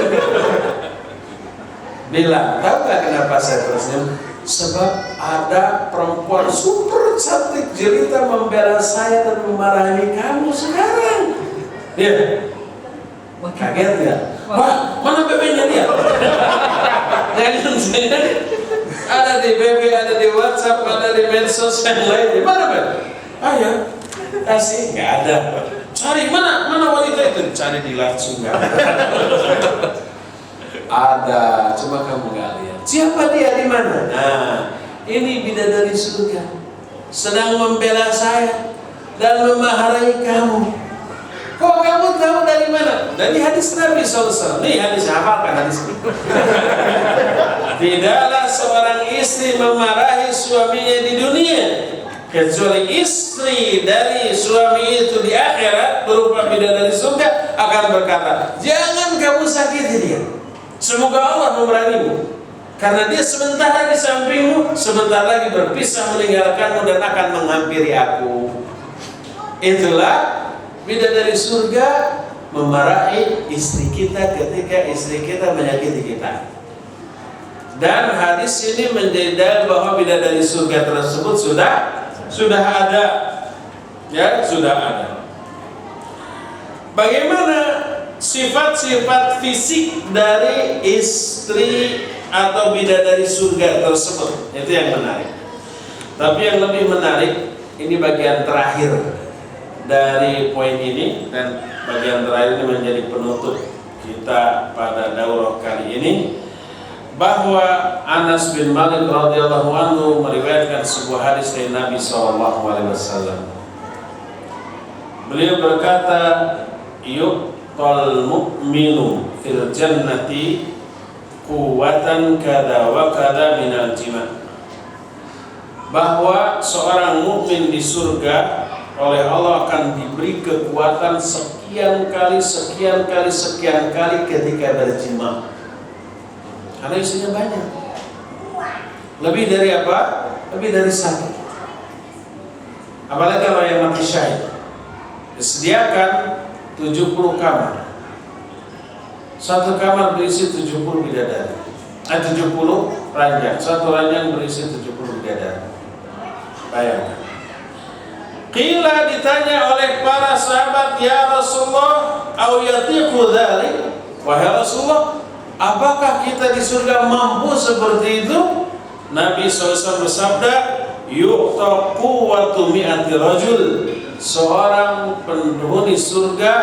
Bilang, tahu gak kenapa saya tersenyum? Sebab ada perempuan super cantik jelita membela saya dan memarahi kamu sekarang. Dia kaget ya? Wah, mana bebeknya dia? Jangan saya ada di BB, ada di WhatsApp, ada di medsos yang lain. Mana bebek? Ayo, kasih, nggak ada. Cari mana wanita itu? Cari di langsung nggak ada. Ada, cuma kamu nggak lihat. Siapa dia di mana? Nah, ini bidadari surga sedang membela saya dan memarahi kamu. Kok kamu tahu dari mana? Dari hadis Nabi SAW. Nih hadis, hafalkan hadis ini. Tidaklah seorang istri memarahi suaminya di dunia kecuali istri dari suami itu di akhirat berupa bidadari surga akan berkata, jangan kamu sakiti dia, semoga Allah memerangimu, karena dia sebentar di sampingmu, sebentar lagi berpisah meninggalkanmu dan akan menghampiri aku. Itulah bidadari surga memarahi istri kita ketika istri kita menyakiti kita. Dan hadis ini menjadi bahwa bidadari surga tersebut sudah ada, ya sudah ada. Bagaimana sifat-sifat fisik dari istri atau bidadari surga tersebut? Itu yang menarik. Tapi yang lebih menarik, ini bagian terakhir dari poin ini, dan bagian terakhir ini menjadi penutup kita pada daurah kali ini, bahwa Anas bin Malik radhiyallahu anhu meriwayatkan sebuah hadis dari Nabi SAW. Beliau berkata, yuqtal mu'minu fil jannati quwwatan kada wa kada minal jima. Bahwa seorang mukmin di surga oleh Allah akan diberi kekuatan sekian kali ketika berjima. Karena isinya banyak. Lebih dari apa? Lebih dari satu. Apalagi kalau yang mati syahid. Disediakan 70 kamar. Satu kamar berisi 70 bidadari. 70 ranjang. Satu ranjang berisi 70 bidadari. Bayangkan. Qila ditanya oleh para sahabat, ya Rasulullah, au yatiqu dzalik? Wahai Rasulullah, apakah kita di surga mampu seperti itu? Nabi SAW bersabda, yu'ta quwwatu mi'ati rajul. Seorang penghuni surga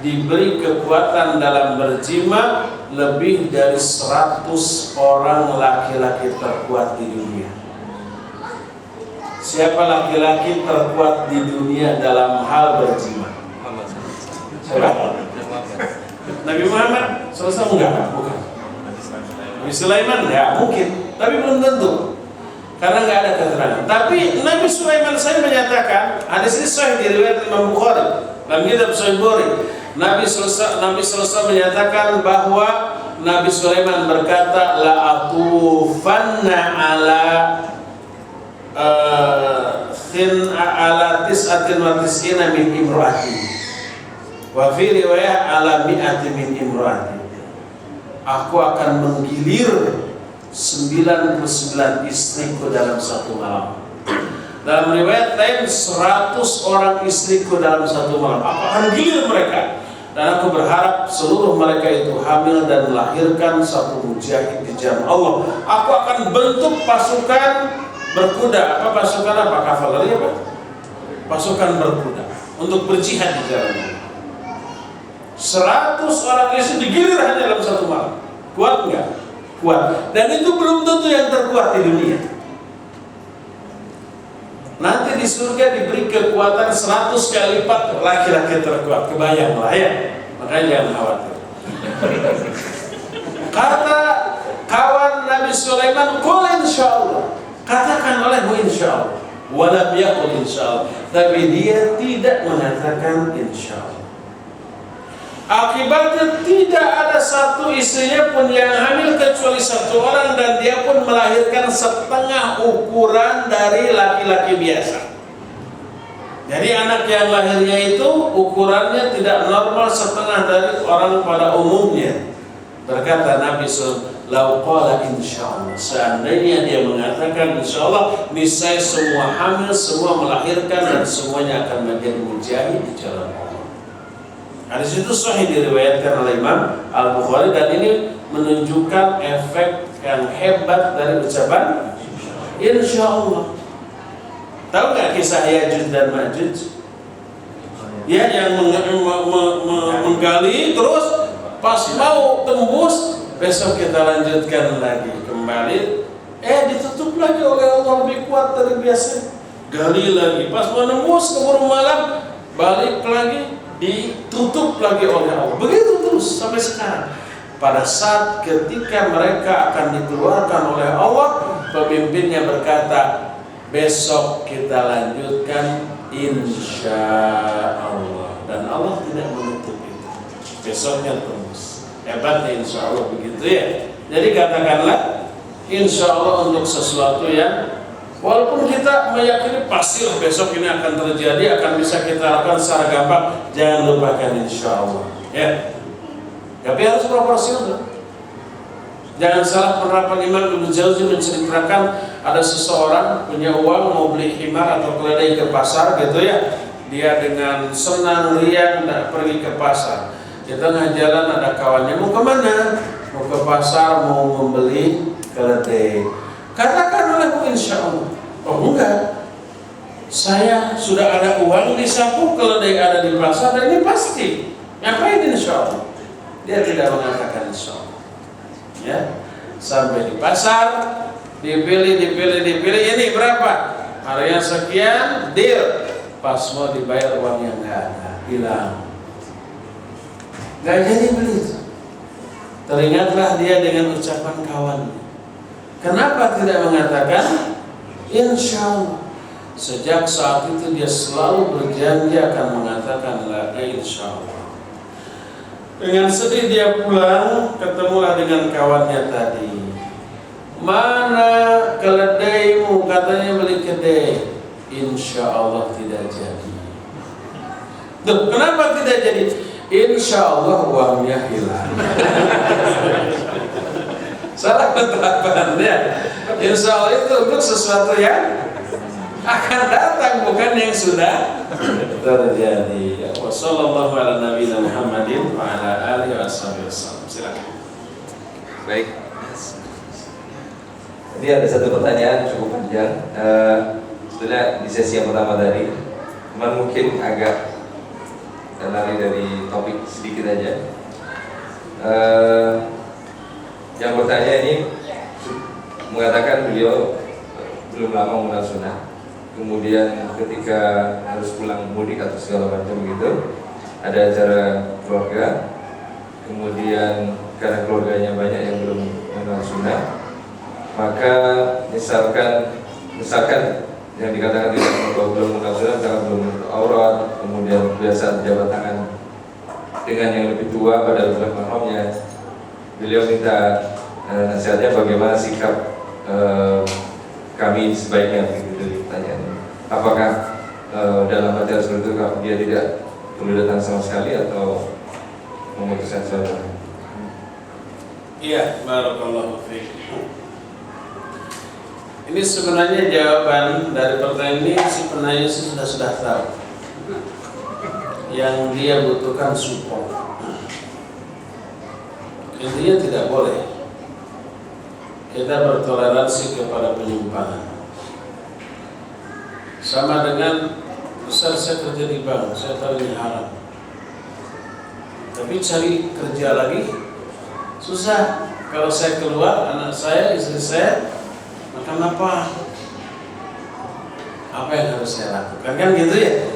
diberi kekuatan dalam berjima lebih dari 100 orang laki-laki terkuat di dunia. Siapa laki-laki terkuat di dunia dalam hal berjima? Siapa? Nabi Muhammad SAW enggak? Bukan. Nabi Sulaiman enggak mungkin, tapi belum tentu. Karena enggak ada keterangan. Tapi Nabi Sulaiman saya menyatakan, hadis ini sahih diriwayatkan Imam Bukhari dalam kitab Sahih Bukhari. Nabi SAW menyatakan bahwa Nabi Sulaiman berkata, la atufanna ala tis'atin wa tis'ina min imro'ati wa fi riwayah ala mi'ati min imro'ati. Aku akan menggilir 99 istriku dalam satu malam. Dalam riwayat lain 100 orang istriku dalam satu malam. Aku akan gilir mereka. Dan aku berharap seluruh mereka itu hamil dan melahirkan satu mujahid di jalan Allah. Aku akan bentuk pasukan berkuda. Apa pasukan apa? Kavaleri apa? Pasukan berkuda untuk berjihad di jalan Allah. 100 orang istri digilir hanya dalam satu malam. Kuat enggak? Kuat. Dan itu belum tentu yang terkuat di dunia. Nanti di surga diberi kekuatan 100 kali lipat laki-laki terkuat. Kebayanglah ya. Makanya jangan khawatir. Kata kawan Nabi Sulaiman, qul insyaallah. Katakan olehmu insyaallah. Walam yaqul insyaallah. Tapi dia tidak mengatakan insyaallah. Akibatnya tidak ada satu istrinya pun yang hamil kecuali satu orang, dan dia pun melahirkan setengah ukuran dari laki-laki biasa. Jadi anak yang lahirnya itu ukurannya tidak normal, setengah dari orang pada umumnya. Berkata Nabi SAW, lau qala insyaallah, seandainya dia mengatakan insyaallah, niscaya semua hamil, semua melahirkan, dan semuanya akan menjadi mujahid di jalan Allah. Hadis itu sahih diriwayatkan oleh Imam Al-Bukhari, dan ini menunjukkan efek yang hebat dari ucapan insyaallah. Tahu nggak kisah Yajuj dan Majuj? Ya, yang menggali terus pas mau tembus, besok kita lanjutkan lagi kembali. Ditutup lagi oleh Allah lebih kuat dari biasa. Gali lagi, pas mau nembus keburu malam, balik lagi, ditutup lagi oleh Allah. Begitu terus sampai sekarang. Pada saat ketika mereka akan dikeluarkan oleh Allah, pemimpinnya berkata, besok kita lanjutkan insyaallah. Dan Allah tidak menutup itu. Besoknya tembus. Hebatnya insyaallah begitu ya. Jadi katakanlah insyaallah untuk sesuatu yang walaupun kita meyakini pastilah besok ini akan terjadi, akan bisa kita lakukan secara gampang, jangan lupakan insyaallah ya. Tapi harus proporsional. Jangan salah penerapan. Imam Ibnu Jauzi menceritakan ada seseorang punya uang mau beli himar atau keledai ke pasar gitu ya. Dia dengan senang riang pergi ke pasar. Di tengah jalan ada kawannya, mau kemana? Mau ke pasar, mau membeli keledai. Katakan olehmu insyaallah. Oh enggak, saya sudah ada uang di saku, keledai ada di pasar, dan ini pasti. Ngapain insyaallah? Dia tidak mengatakan insyaallah. Ya, sampai di pasar, dipilih, ini berapa? Harganya sekian, deal. Pas mau dibayar uangnya nggak ada, hilang. Nggak jadi beli. Teringatlah dia dengan ucapan kawan. Kenapa tidak mengatakan insyaallah? Sejak saat itu dia selalu berjanji akan mengatakan la insyaallah. Dengan sedih dia pulang, ketemulah dengan kawannya tadi. Mana keledaimu? Katanya beli kedai. Insyaallah tidak jadi. Duh, kenapa tidak jadi? Insyaallah uangnya hilang. Salah penerapannya. Insyaallah itu untuk sesuatu yang akan datang, bukan yang sudah terjadi. Wassallallahu ala nabiyina Muhammadin wa ala alihi wasallam. Silakan. Baik. Jadi ada satu pertanyaan cukup panjang. Sudah di sesi yang pertama tadi, cuman mungkin agak lari dari topik sedikit aja. Yang bertanya ini mengatakan beliau belum lama mengenal sunnah, kemudian ketika harus pulang mudik atau segala macam gitu, ada acara keluarga, kemudian karena keluarganya banyak yang belum mengenal sunnah, maka misalkan yang dikatakan belum mengenal sunnah, misalkan belum menutup aurat, kemudian biasa jabat tangan dengan yang lebih tua pada bulan mahramnya, beliau minta nasihatnya bagaimana sikap kami sebaiknya, begitu pertanyaannya. Apakah dalam acara seperti itu dia tidak perlu datang sama sekali atau memutuskan saudara? Iya, barakallahu fiik. Ini sebenarnya jawaban dari pertanyaan ini si penanya sudah tahu. Yang dia butuhkan support. Intinya tidak boleh kita bertoleransi kepada penyimpangan. Sama dengan besar saya kerja di bank, saya tahu ini haram, tapi cari kerja lagi susah. Kalau saya keluar, anak saya, istri saya makan apa yang harus saya lakukan, kan gitu ya.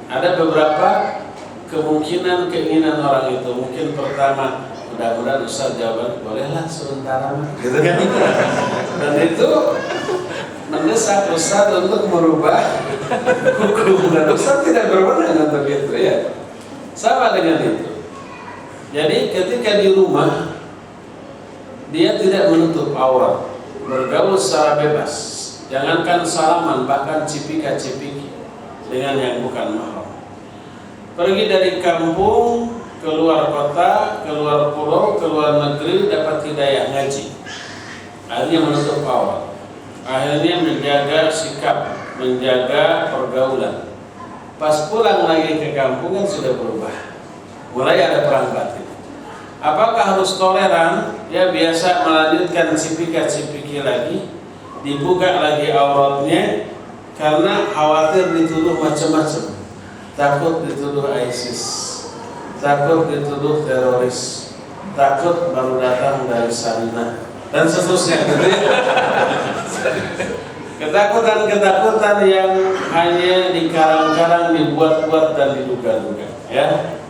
Ada beberapa kemungkinan keinginan orang itu. Mungkin pertama, mudah-mudahan Ustaz jawaban bolehlah sebentar, gitu kan. Dan itu mendesak Ustaz untuk merubah hukum, dan Ustaz tidak berwenang untuk itu ya. Sama dengan itu. Jadi ketika di rumah dia tidak menutup aurat, bergaul secara bebas, jangankan salaman, bahkan cipika-cipiki dengan yang bukan mahram. Pergi dari kampung keluar kota, keluar pulau, keluar negeri, dapat hidayah ngaji, akhirnya menutup aurat, akhirnya menjaga sikap, menjaga pergaulan. Pas pulang lagi ke kampung kan sudah berubah, mulai ada perang batin. Apakah harus toleran? Ya biasa melanjutkan cipika-cipiki lagi, dibuka lagi auratnya, karena khawatir dituduh macam-macam. Takut dituduh ISIS, takut dituduh teroris, takut baru datang dari Sarinah, dan seterusnya gitu ya. Ketakutan-ketakutan yang hanya dikarang-karang, dibuat-buat dan diduga-duga ya.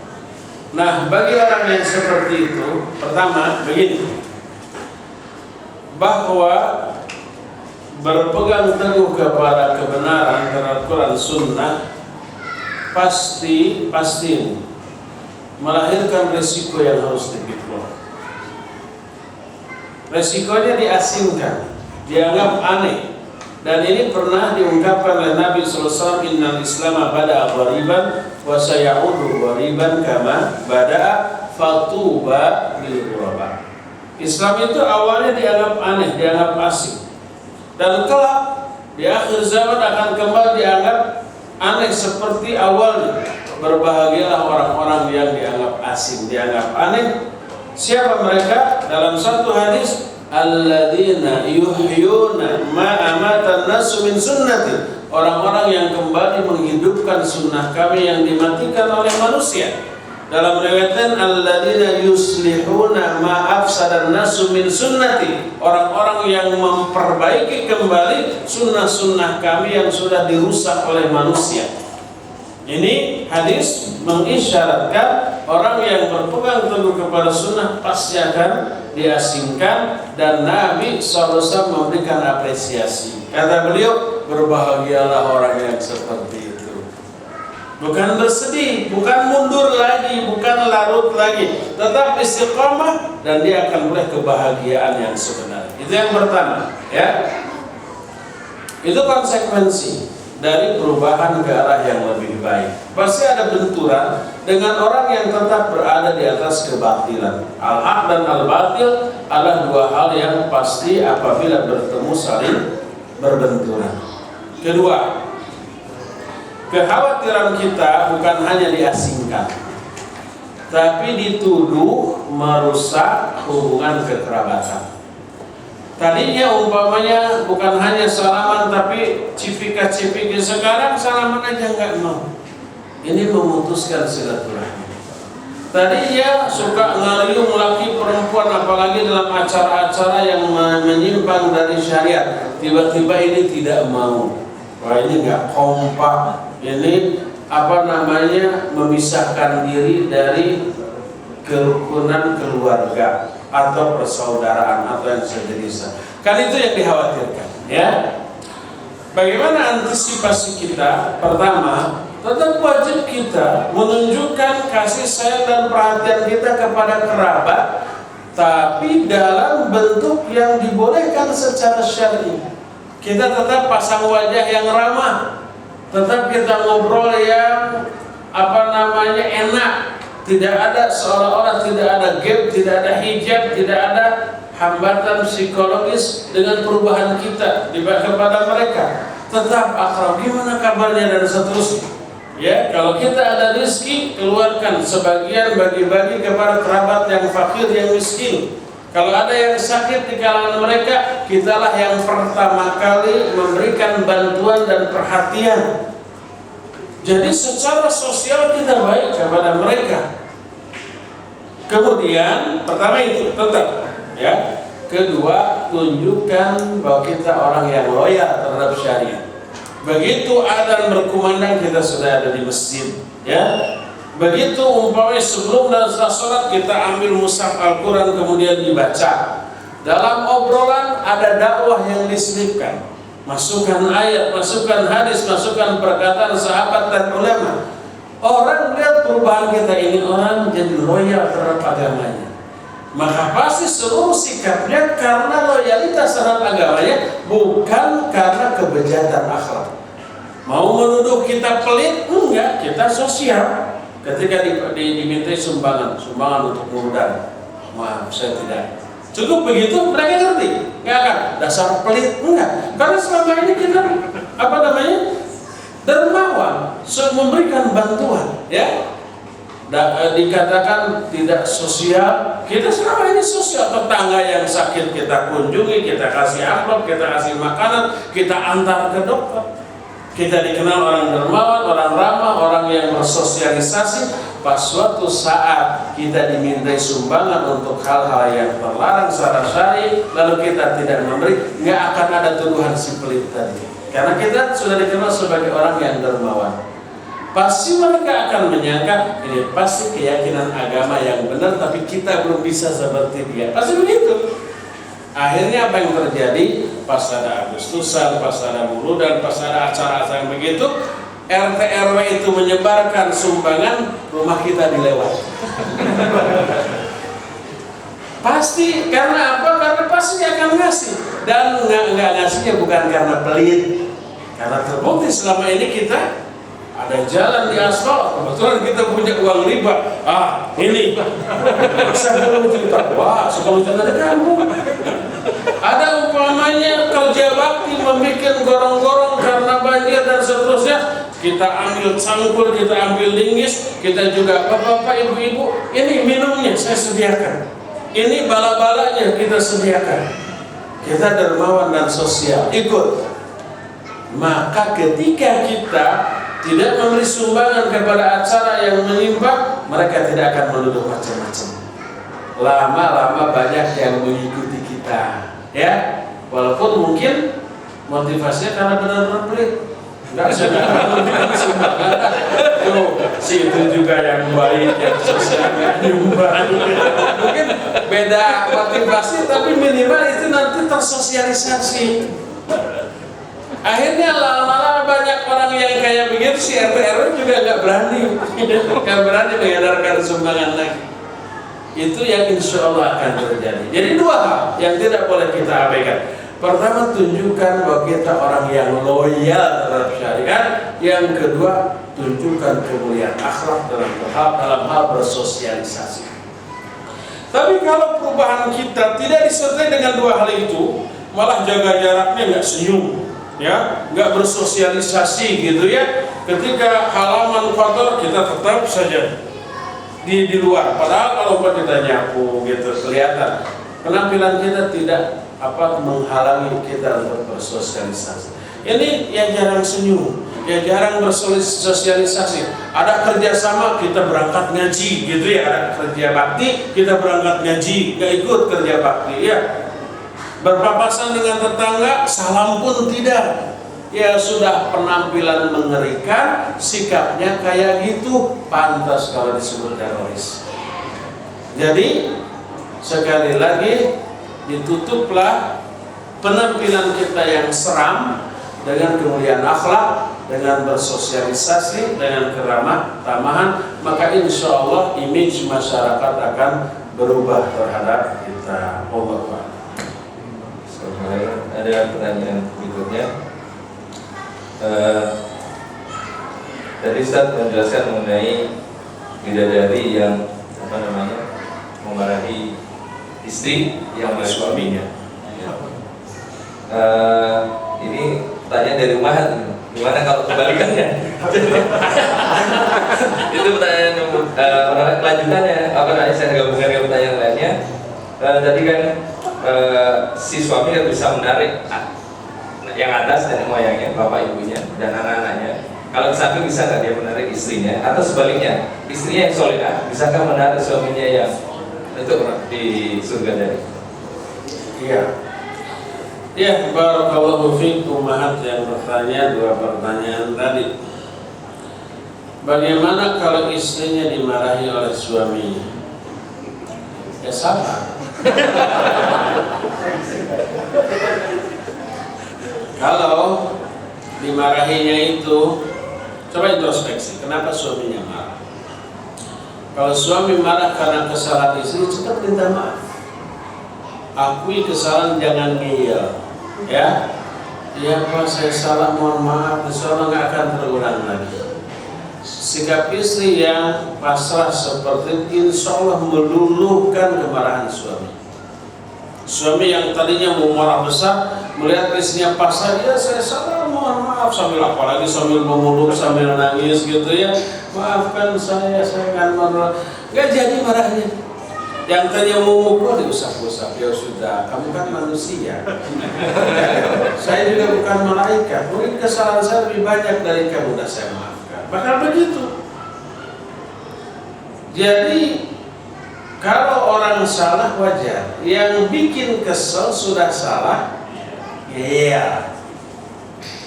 Nah, bagi orang yang seperti itu, pertama begini, bahwa berpegang teguh kepada kebenaran terhadap Quran Sunnah pasti melahirkan resiko yang harus dipikul. Resikonya diasingkan, dianggap aneh, dan ini pernah diungkapkan oleh Nabi SAW, Innal Islam bada'a ghariban wa sayaudu ghariban kama bada'a fatuba lil ghuraba. Islam itu awalnya dianggap aneh, dianggap asing, dan kelak di akhir zaman akan kembali dianggap aneh seperti awalnya. Berbahagialah orang-orang yang dianggap asing, dianggap aneh. Siapa mereka? Dalam satu hadis, alladzina yuhyuna ma amatan nasu min sunnati, orang-orang yang kembali menghidupkan sunnah kami yang dimatikan oleh manusia. Dalam riwayat alladzina yuslihuna ma afsadan nasu min sunnati, orang-orang yang memperbaiki kembali sunnah-sunnah kami yang sudah dirusak oleh manusia. Ini hadis mengisyaratkan orang yang berpegang teguh kepada sunnah pasti akan diasingkan, dan Nabi SAW memberikan apresiasi. Kata beliau, berbahagialah orang yang seperti itu. Bukan bersedih, bukan mundur lagi, bukan larut lagi, tetap istiqomah, dan dia akan meraih kebahagiaan yang sebenarnya. Itu yang pertama, ya. Itu konsekuensi dari perubahan ke arah yang lebih baik. Pasti ada benturan dengan orang yang tetap berada di atas kebatilan. Al-haq dan al-batil adalah dua hal yang pasti apabila bertemu saling berbenturan. Kedua, kekhawatiran kita bukan hanya diasingkan, tapi dituduh merusak hubungan kekerabatan. Tadinya umpamanya bukan hanya salaman tapi cipika-cipiki, sekarang salaman aja nggak mau. Ini memutuskan silaturahmi. Tadinya suka ngariung laki perempuan, apalagi dalam acara-acara yang menyimpang dari syariat. Tiba-tiba ini tidak mau. Wah, ini nggak kompak. Ini memisahkan diri dari kerukunan keluarga atau persaudaraan atau yang sejenisnya. Kan itu yang dikhawatirkan, ya. Bagaimana antisipasi kita? Pertama, tetap wajib kita menunjukkan kasih sayang dan perhatian kita kepada kerabat, tapi dalam bentuk yang dibolehkan secara syar'i. Kita tetap pasang wajah yang ramah, tetap kita ngobrol yang enak. Tidak ada seolah-olah tidak ada gap, tidak ada hijab, tidak ada hambatan psikologis dengan perubahan kita kepada mereka. Tetap akrab, gimana kabarnya dan seterusnya. Ya, kalau kita ada rezeki, keluarkan sebagian, bagi-bagi kepada kerabat yang fakir, yang miskin. Kalau ada yang sakit di kalangan mereka, kitalah yang pertama kali memberikan bantuan dan perhatian. Jadi secara sosial kita baik kepada mereka. Kemudian pertama itu tetap, ya. Kedua, tunjukkan bahwa kita orang yang loyal terhadap syariat. Begitu adzan berkumandang kita sudah ada di masjid, ya. Begitu umpamanya sebelum dan setelah sholat kita ambil mushaf Al-Quran kemudian dibaca. Dalam obrolan ada dakwah yang diselipkan. Masukkan ayat, masukkan hadis, masukkan perkataan sahabat dan ulama. Orang lihat perubahan kita ini, orang jadi loyal terhadap agamanya. Maka pasti seluruh sikapnya karena loyalitas terhadap agamanya, bukan karena kebejatan akhlak. Mau menuduh kita pelit? Enggak, kita sosial. Ketika dimintai sumbangan untuk modal, maaf saya tidak. Cukup begitu, mereka ngerti. Nggak akan dasar pelit, enggak. Karena selama ini kita dermawan, memberikan bantuan, ya. Dikatakan tidak sosial, kita selama ini sosial. Tetangga yang sakit kita kunjungi, kita kasih amplop, kita kasih makanan, kita antar ke dokter. Kita dikenal orang dermawan, orang ramah, orang yang bersosialisasi. Pas suatu saat kita dimintai sumbangan untuk hal-hal yang terlarang secara syar'i, lalu kita tidak memberi, nggak akan ada tuduhan si pelit tadi. Karena kita sudah dikenal sebagai orang yang dermawan. Pasti mereka akan menyangka ini pasti keyakinan agama yang benar, tapi kita belum bisa seperti dia. Pasti begitu. Akhirnya apa yang terjadi? Pas ada Agustusan, pas ada Muludan, pas ada acara-acara yang begitu, RT RW itu menyebarkan sumbangan, rumah kita dilewat. Pasti karena apa? Karena pasti dia akan ngasih, dan nggak ngasihnya bukan karena pelit, karena terbukti selama ini kita ada jalan di aspal, kebetulan kita punya uang riba. Ini 10 juta, wah 10 juta ada kamu. Ada umpamanya kerja bakti membuat gorong-gorong karena banjir dan seterusnya, kita ambil cangkul, kita ambil linggis, kita juga bapak-bapak, ibu-ibu, ini minumnya saya sediakan, ini bala-balanya kita sediakan. Kita dermawan dan sosial, ikut. Maka ketika kita tidak memberi sumbangan kepada acara yang menyimpang, mereka tidak akan menuduh macam-macam. Lama-lama banyak yang mengikuti kita, ya. Walaupun mungkin motivasinya karena benar-benar pelit. Enggak, saya nggak memberikan sumbangan. Tuh, si itu juga yang baik, yang sosial, yang nyumbang. Mungkin beda motivasi, tapi minimal itu nanti tersosialisasi. Akhirnya lama-lama banyak orang yang kayak begitu, si RT RW juga nggak berani mengedarkan sumbangan lagi. Itu yang insya Allah akan terjadi. Jadi dua hal yang tidak boleh kita abaikan. Pertama, tunjukkan bahwa kita orang yang loyal terhadap syariat. Yang kedua, tunjukkan kemuliaan akhlak dalam hal bersosialisasi. Tapi kalau perubahan kita tidak disertai dengan dua hal itu, malah jaga jaraknya, nggak senyum, ya, nggak bersosialisasi gitu ya. Ketika halaman kotor kita tetap saja di luar. Padahal kalau kita nyapu gitu kelihatan penampilan kita tidak menghalangi kita untuk bersosialisasi. Ini yang jarang senyum, yang jarang bersosialisasi. Ada kerjasama, kita berangkat ngaji gitu ya. Ada kerja bakti, kita berangkat ngaji, nggak ikut kerja bakti ya. Berpapasan dengan tetangga, salam pun tidak. Ya sudah, penampilan mengerikan, sikapnya kayak gitu, pantas kalau disebut teroris. Jadi sekali lagi, ditutuplah penampilan kita yang seram dengan kemuliaan akhlak, dengan bersosialisasi, dengan keramah tamahan, maka insya Allah image masyarakat akan berubah terhadap kita. Allah. Ada pertanyaan berikutnya. Tadi Ustaz menjelaskan mengenai bidadari yang memarahi istri yang oleh suaminya. Ini pertanyaan dari rumah, gimana kalau kebalikannya? Itu pertanyaan kelanjutannya. Saya gabungkan dengan pertanyaan lainnya. Tadi kan si suami kan bisa menarik yang atas nenek moyangnya, bapak ibunya, dan anak-anaknya. Kalau di samping bisa nggak dia menarik istrinya? Atau sebaliknya, istrinya yang solehah, bisakah menarik suaminya yang untuk di surga tadi? Iya. Ya, barakallahu fiikum ummahat yang bertanya dua pertanyaan tadi. Bagaimana kalau istrinya dimarahi oleh suaminya? Ya sabar. Kalau dimarahinya itu, coba introspeksi, kenapa suaminya marah? Kalau suami marah karena kesalahan istri, cepat minta maaf. Akui kesalahan, jangan ngeyel, ya. Ya Pak, saya salah, mohon maaf, insyaallah nggak akan terulang lagi. Sikap istri yang pasrah seperti itu, insyaallah meluluhkan kemarahan suami. Suami yang tadinya mau marah besar, melihat istrinya pasrah, ya saya salah, mohon maaf, sambil apalagi sambil mengeluh, sambil nangis gitu ya. Maafkan saya akan marah. Nggak jadi marahnya. Yang tadinya mau mukul diusap-usap, ya sudah, kamu kan manusia. Saya juga bukan malaikat, mungkin kesalahan saya lebih banyak dari kamu, dan saya maafkan. Bakal begitu. Jadi kalau orang salah wajar, yang bikin kesel sudah salah, ya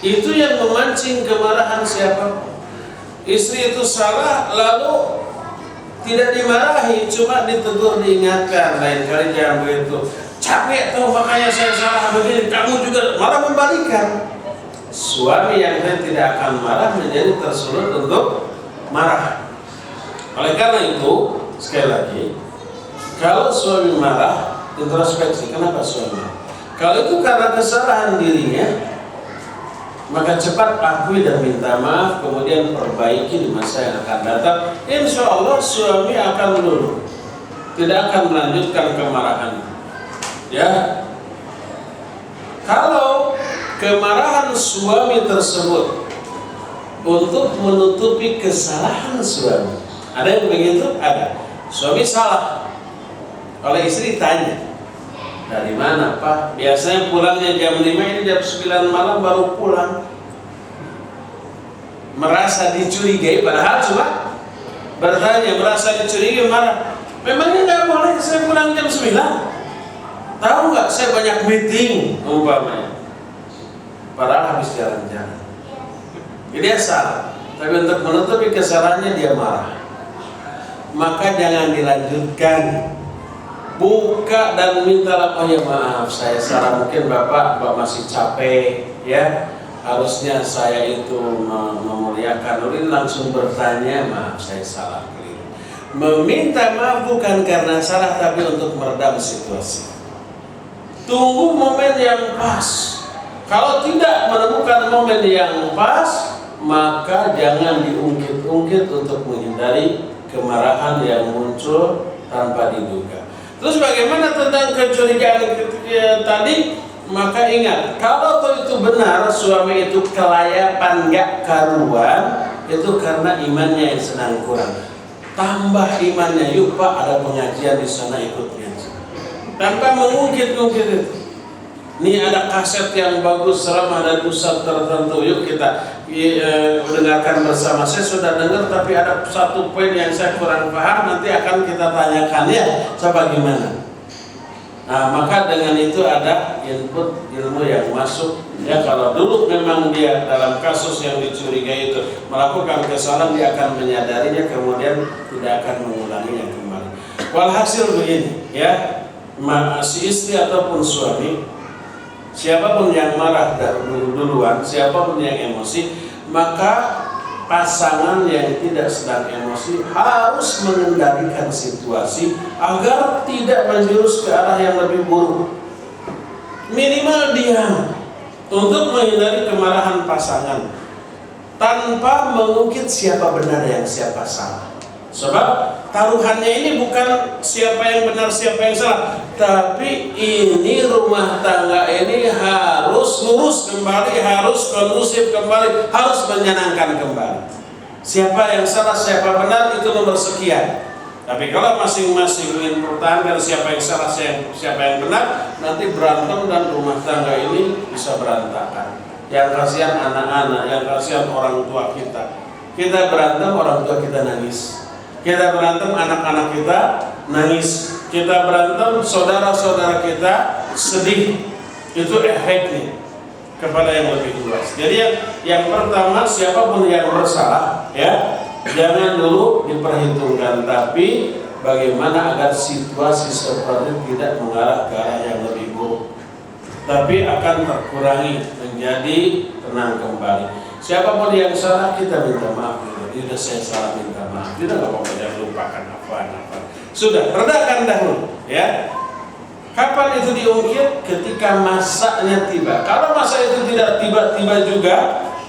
itu yang memancing kemarahan siapa? Istri itu salah lalu tidak dimarahi, cuma ditegur, diingatkan, lain kali jangan begitu. Capek tuh, makanya saya salah begini, kamu juga malah membalikan. Suami yang tidak akan marah menjadi tersulut untuk marah. Oleh karena itu, sekali lagi, kalau suami marah, introspeksi, kenapa suami marah? Kalau itu karena kesalahan dirinya, maka cepat akui dan minta maaf, kemudian perbaiki di masa yang akan datang. Insya Allah suami akan luluh, tidak akan melanjutkan kemarahan. Ya, kalau kemarahan suami tersebut untuk menutupi kesalahan suami, ada yang begitu? Ada. Suami salah, oleh istri tanya, dari mana Pak? Biasanya pulangnya jam 5, ini jam 9 malam baru pulang. Merasa dicurigai, padahal cuma bertanya, merasa dicurigai, marah. Memangnya nggak boleh saya pulang jam 9? Tahu nggak saya banyak meeting umpamanya. Padahal habis jalan-jalan. dia salah, tapi untuk menutupi kesalahannya dia marah, maka jangan dilanjutkan. Buka dan minta, oh ya maaf saya salah, mungkin bapak masih capek ya, harusnya saya itu memuliakan. Ulin langsung bertanya, maaf saya salah, keliru. Meminta maaf bukan karena salah, tapi untuk meredam situasi. Tunggu momen yang pas. Kalau tidak menemukan momen yang pas, maka jangan diungkit-ungkit untuk menghindari kemarahan yang muncul tanpa diduga. Terus bagaimana tentang kecurigaan tadi? Maka ingat, kalau itu benar suami itu kelayapan gak karuan, itu karena imannya yang sedang kurang. Tambah imannya, yuk Pak ada pengajian di sana, ikut ngaji. Tanpa mengungkit-ungkit itu. Ini ada kaset yang bagus ceramah dari ustaz tertentu, yuk kita dengarkan bersama. Saya sudah dengar tapi ada satu poin yang saya kurang paham, nanti akan kita tanyakan ya, coba gimana. Nah maka dengan itu ada input ilmu yang masuk ya. Kalau dulu memang dia dalam kasus yang dicurigai itu melakukan kesalahan, dia akan menyadarinya, kemudian tidak akan mengulanginya kembali. Walhasil begini ya, si istri ataupun suami, siapapun yang marah duluan, siapapun yang emosi, maka pasangan yang tidak sedang emosi harus mengendalikan situasi agar tidak menjurus ke arah yang lebih buruk. Minimal diam untuk menghindari kemarahan pasangan tanpa mengungkit siapa benar yang siapa salah. Sebab taruhannya ini bukan siapa yang benar siapa yang salah, tapi ini rumah tangga ini harus lurus kembali, harus kondusif kembali, harus menyenangkan kembali. Siapa yang salah siapa benar itu nomor sekian. Tapi kalau masing-masing ingin pertahankan siapa yang salah siapa yang benar, nanti berantem dan rumah tangga ini bisa berantakan. Yang kasihan anak-anak, yang kasihan orang tua kita. Kita berantem, orang tua kita nangis. Kita berantem, anak-anak kita nangis. Kita berantem, saudara-saudara kita sedih. Itu efeknya kepada yang lebih luas. Jadi yang pertama, siapapun yang bersalah ya, jangan dulu diperhitungkan, tapi bagaimana agar situasi seperti tidak mengarah ke arah yang lebih buruk, tapi akan terkurangi menjadi tenang kembali. Siapapun yang salah kita minta maaf. Sudah saya salah, minta maaf. Tidak apa-apa, jangan lupakan apa-apa. Sudah, redakan dahulu ya. Kapan itu diungkit? Ketika masanya tiba. Kalau masa itu tidak tiba-tiba juga,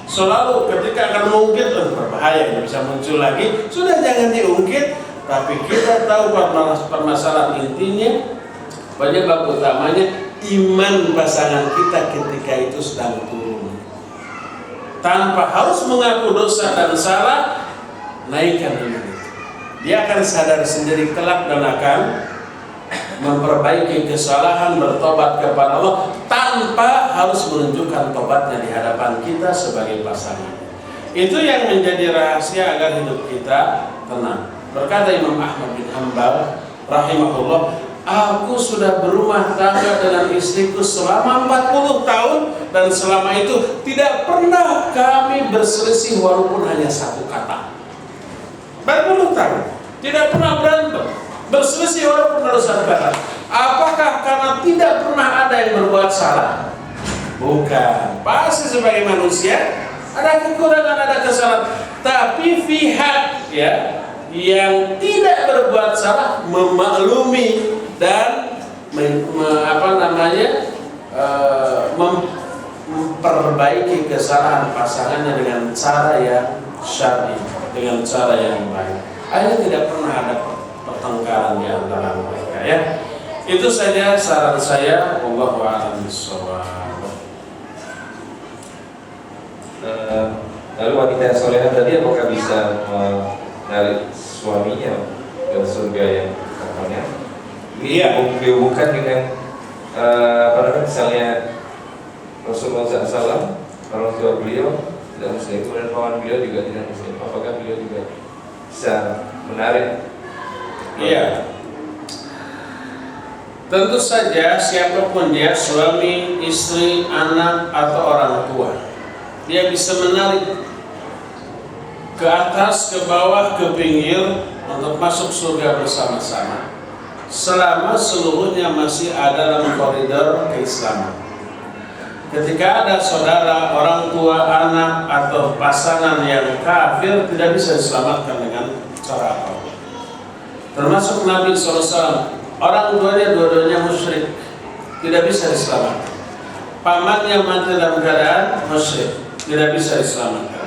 selalu ketika akan mengungkit, berbahaya, bisa muncul lagi. Sudah, jangan diungkit. Tapi kita tahu permasalahan intinya, penyebab utamanya iman pasangan kita ketika itu sedang turun. Tanpa harus mengaku dosa dan salah, naikkan iman itu. Dia akan sadar sendiri kelak dan akan memperbaiki kesalahan, bertobat kepada Allah tanpa harus menunjukkan tobatnya di hadapan kita sebagai pasangan. Itu yang menjadi rahasia agar hidup kita tenang. Berkata Imam Ahmad bin Hanbal rahimahullah, aku sudah berumah tangga dengan istriku selama 40 tahun dan selama itu tidak pernah kami berselisih walaupun hanya satu kata. 40 tahun tidak pernah berantem, berselisih walaupun harus satu kata. Apakah karena tidak pernah ada yang berbuat salah? Bukan. Pasti sebagai manusia ada kekurangan, ada kesalahan. Tapi pihak ya yang tidak berbuat salah memaklumi dan memperbaiki kesalahan pasangannya dengan cara yang syar'i, dengan cara yang baik. Akhirnya tidak pernah ada pertengkaran di antara mereka ya. Itu saja saran saya. Wallahu a'lam bishawab. Lalu wanita solehah tadi apakah bisa menarik suaminya ke surga yang katanya? Iya. Dihubungkan dengan misalnya Rasulullah SAW, orang tua beliau tidak muslim, kemudian paman beliau juga tidak muslim. Apakah beliau juga bisa menarik? Iya. Tentu saja siapapun dia, suami, istri, anak atau orang tua, dia bisa menarik ke atas, ke bawah, ke pinggir untuk masuk surga bersama-sama selama seluruhnya masih ada dalam koridor keislaman. Ketika ada saudara, orang tua, anak atau pasangan yang kafir, tidak bisa diselamatkan dengan cara apapun. Termasuk Nabi SAW, orang tuanya dua-duanya musyrik, tidak bisa diselamatkan. Pamannya mati dalam keadaan musyrik, tidak bisa diselamatkan.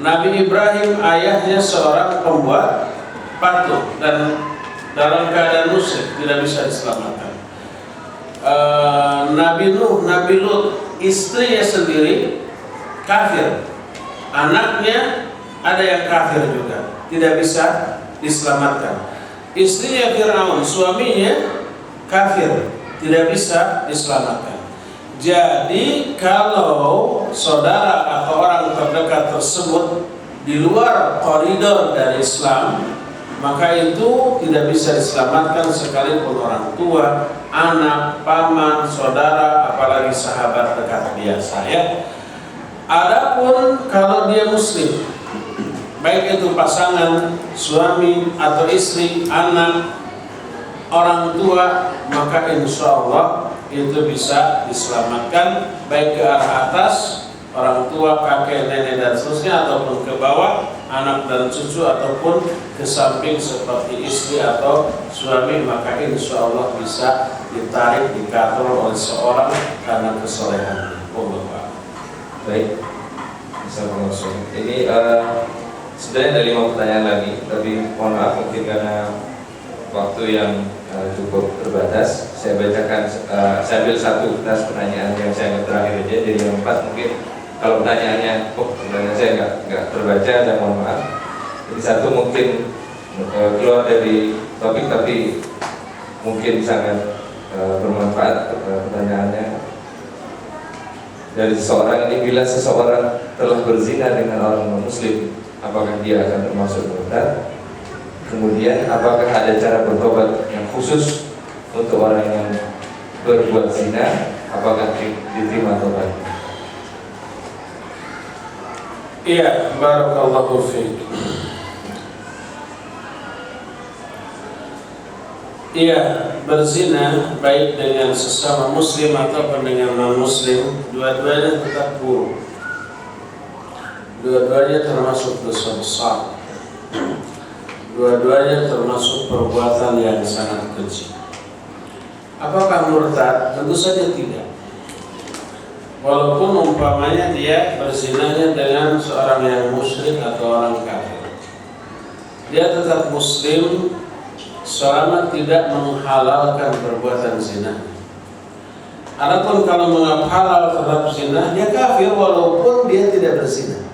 Nabi Ibrahim, ayahnya seorang pembuat patung dan dalam keadaan musyrik, tidak bisa diselamatkan. Nabi Nuh, Nabi Lut, istrinya sendiri kafir, anaknya ada yang kafir juga, tidak bisa diselamatkan. Istrinya Fir'aun, suaminya kafir, tidak bisa diselamatkan. Jadi kalau saudara atau orang terdekat tersebut di luar koridor dari Islam, maka itu tidak bisa diselamatkan sekalipun orang tua, anak, paman, saudara, apalagi sahabat dekat biasa ya. Adapun kalau dia muslim, baik itu pasangan, suami atau istri, anak, orang tua, maka insya Allah itu bisa diselamatkan baik ke arah atas, orang tua, kakek, nenek dan seterusnya, ataupun ke bawah, anak dan cucu, ataupun ke samping seperti istri atau suami, maka insya Allah bisa ditarik, dikatrol oleh seorang karena kesolehan. Baik, bisa langsung. Ini sebenarnya ada 5 pertanyaan lagi, tapi mohon maaf mungkin karena waktu yang cukup terbatas, saya bacakan, saya ambil satu tas pertanyaan yang saya anggap terakhir aja, jadi yang 4 mungkin. Kalau pertanyaannya, sebenarnya saya nggak terbaca, dan mohon maaf. Jadi satu mungkin keluar dari topik, tapi mungkin sangat bermanfaat pertanyaannya. Dari seseorang ini, bila seseorang telah berzina dengan orang muslim, apakah dia akan termasuk murtad? Kemudian apakah ada cara bertobat yang khusus untuk orang yang berbuat zina? Apakah diterima tobatnya? Iya, barakallahu fiik. Iya, berzina baik dengan sesama muslim ataupun dengan non-muslim, dua-duanya tetap buruk. Dua-duanya termasuk dosa besar. Dua-duanya termasuk perbuatan yang sangat keji. Apakah murtad? Tentu saja tidak. Walaupun umpamanya dia berzinanya dengan seorang yang musyrik atau orang kafir, dia tetap muslim selama tidak menghalalkan perbuatan zina. Adapun kalau menganggap halal terhadap zina, dia kafir walaupun dia tidak berzina.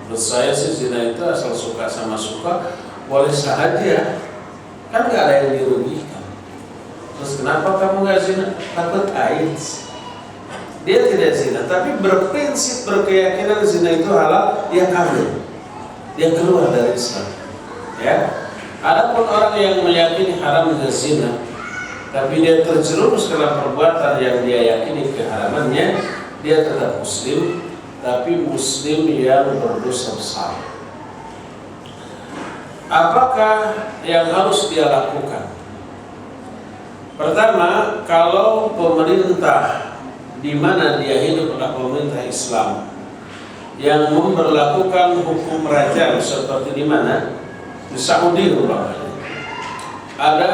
Menurut saya sih zina itu asal suka sama suka, boleh saja, kan nggak ada yang dirugikan. Terus kenapa kamu nggak zina? Takut AIDS. Dia tidak zina, tapi berprinsip, berkeyakinan zina itu halal, dia kafir, dia keluar dari Islam. Ya, adapun orang yang meyakini haramnya zina, tapi dia terjerumus dalam perbuatan yang dia yakini keharamannya, dia tetap muslim, tapi muslim yang berdosa besar. Apakah yang harus dia lakukan? Pertama, kalau pemerintah di mana dia hidup adalah pemerintah Islam yang memberlakukan hukum rajam seperti di mana? Di Saudi umpamanya. Ada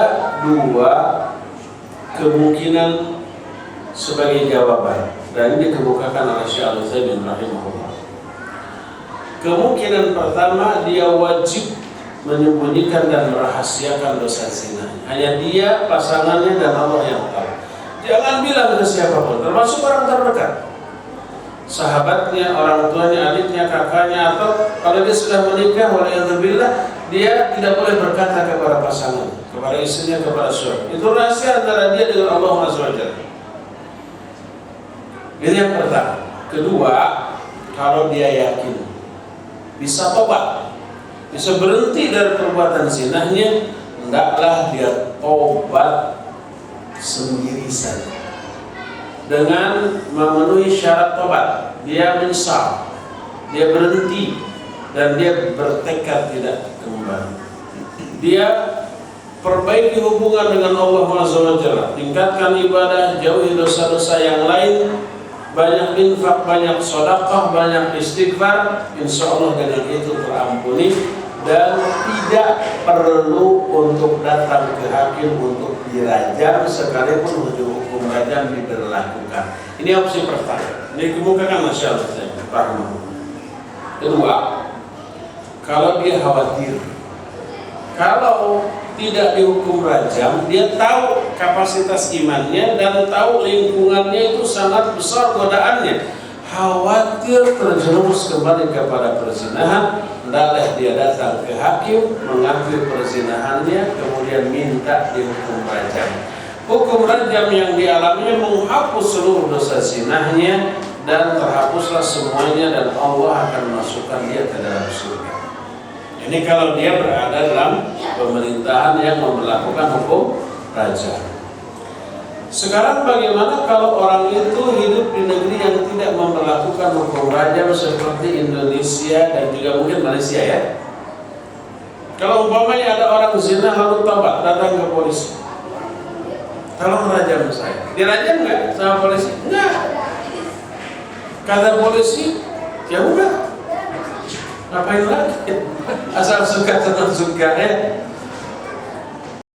2 kemungkinan sebagai jawaban, dan ini dikemukakan oleh Syekh Al-Utsaimin rahimahullah. Kemungkinan pertama, dia wajib menyembunyikan dan merahasiakan dosa zina. Hanya dia, pasangannya, dan Allah yang tahu. Jangan bilang ke siapapun, termasuk orang terdekat, sahabatnya, orang tuanya, adiknya, kakaknya, atau kalau dia sudah menikah, waliyadzubillah, dia tidak boleh berkata kepada pasangan, kepada istrinya, kepada suami. Itu rahasia antara dia dengan Allah SWT. Ini yang pertama. Kedua, kalau dia yakin bisa tobat, bisa berhenti dari perbuatan zinahnya, hendaklah dia tobat sendiri saja dengan memenuhi syarat tobat. Dia menyesal, dia berhenti, dan dia bertekad tidak kembali. Dia perbaiki hubungan dengan Allah Azza wa Jalla, tingkatkan ibadah, jauhi dosa-dosa yang lain, banyak infak, banyak sedekah, banyak istighfar, insya Allah dengan itu terampuni dan tidak perlu untuk datang ke hakim untuk dirajam sekalipun hukum rajam diberlakukan. Ini opsi pertama. Ini kemukakan masyaallah saya. Kedua, kalau dia khawatir, kalau tidak dihukum rajam, dia tahu kapasitas imannya dan tahu lingkungannya itu sangat besar godaannya, khawatir terjerumus kembali kepada perzinahan, hendaklah dia datang ke hakim, mengakui perzinahannya, kemudian minta dihukum rajam. Hukum rajam yang dialaminya menghapus seluruh dosa zinahnya dan terhapuslah semuanya, dan Allah akan masukkan dia ke dalam surga. Ini kalau dia berada dalam pemerintahan yang memperlakukan hukum rajam. Sekarang bagaimana kalau orang itu hidup di negeri yang tidak memperlakukan hukum rajam seperti Indonesia dan juga mungkin Malaysia ya? Kalau umpamanya ada orang zina lalu tobat datang ke polisi, tolong rajam saya, dirajam nggak sama polisi? Enggak. Kata polisi, ya udah, ngapain lagi? Asal suka tenang suka ya.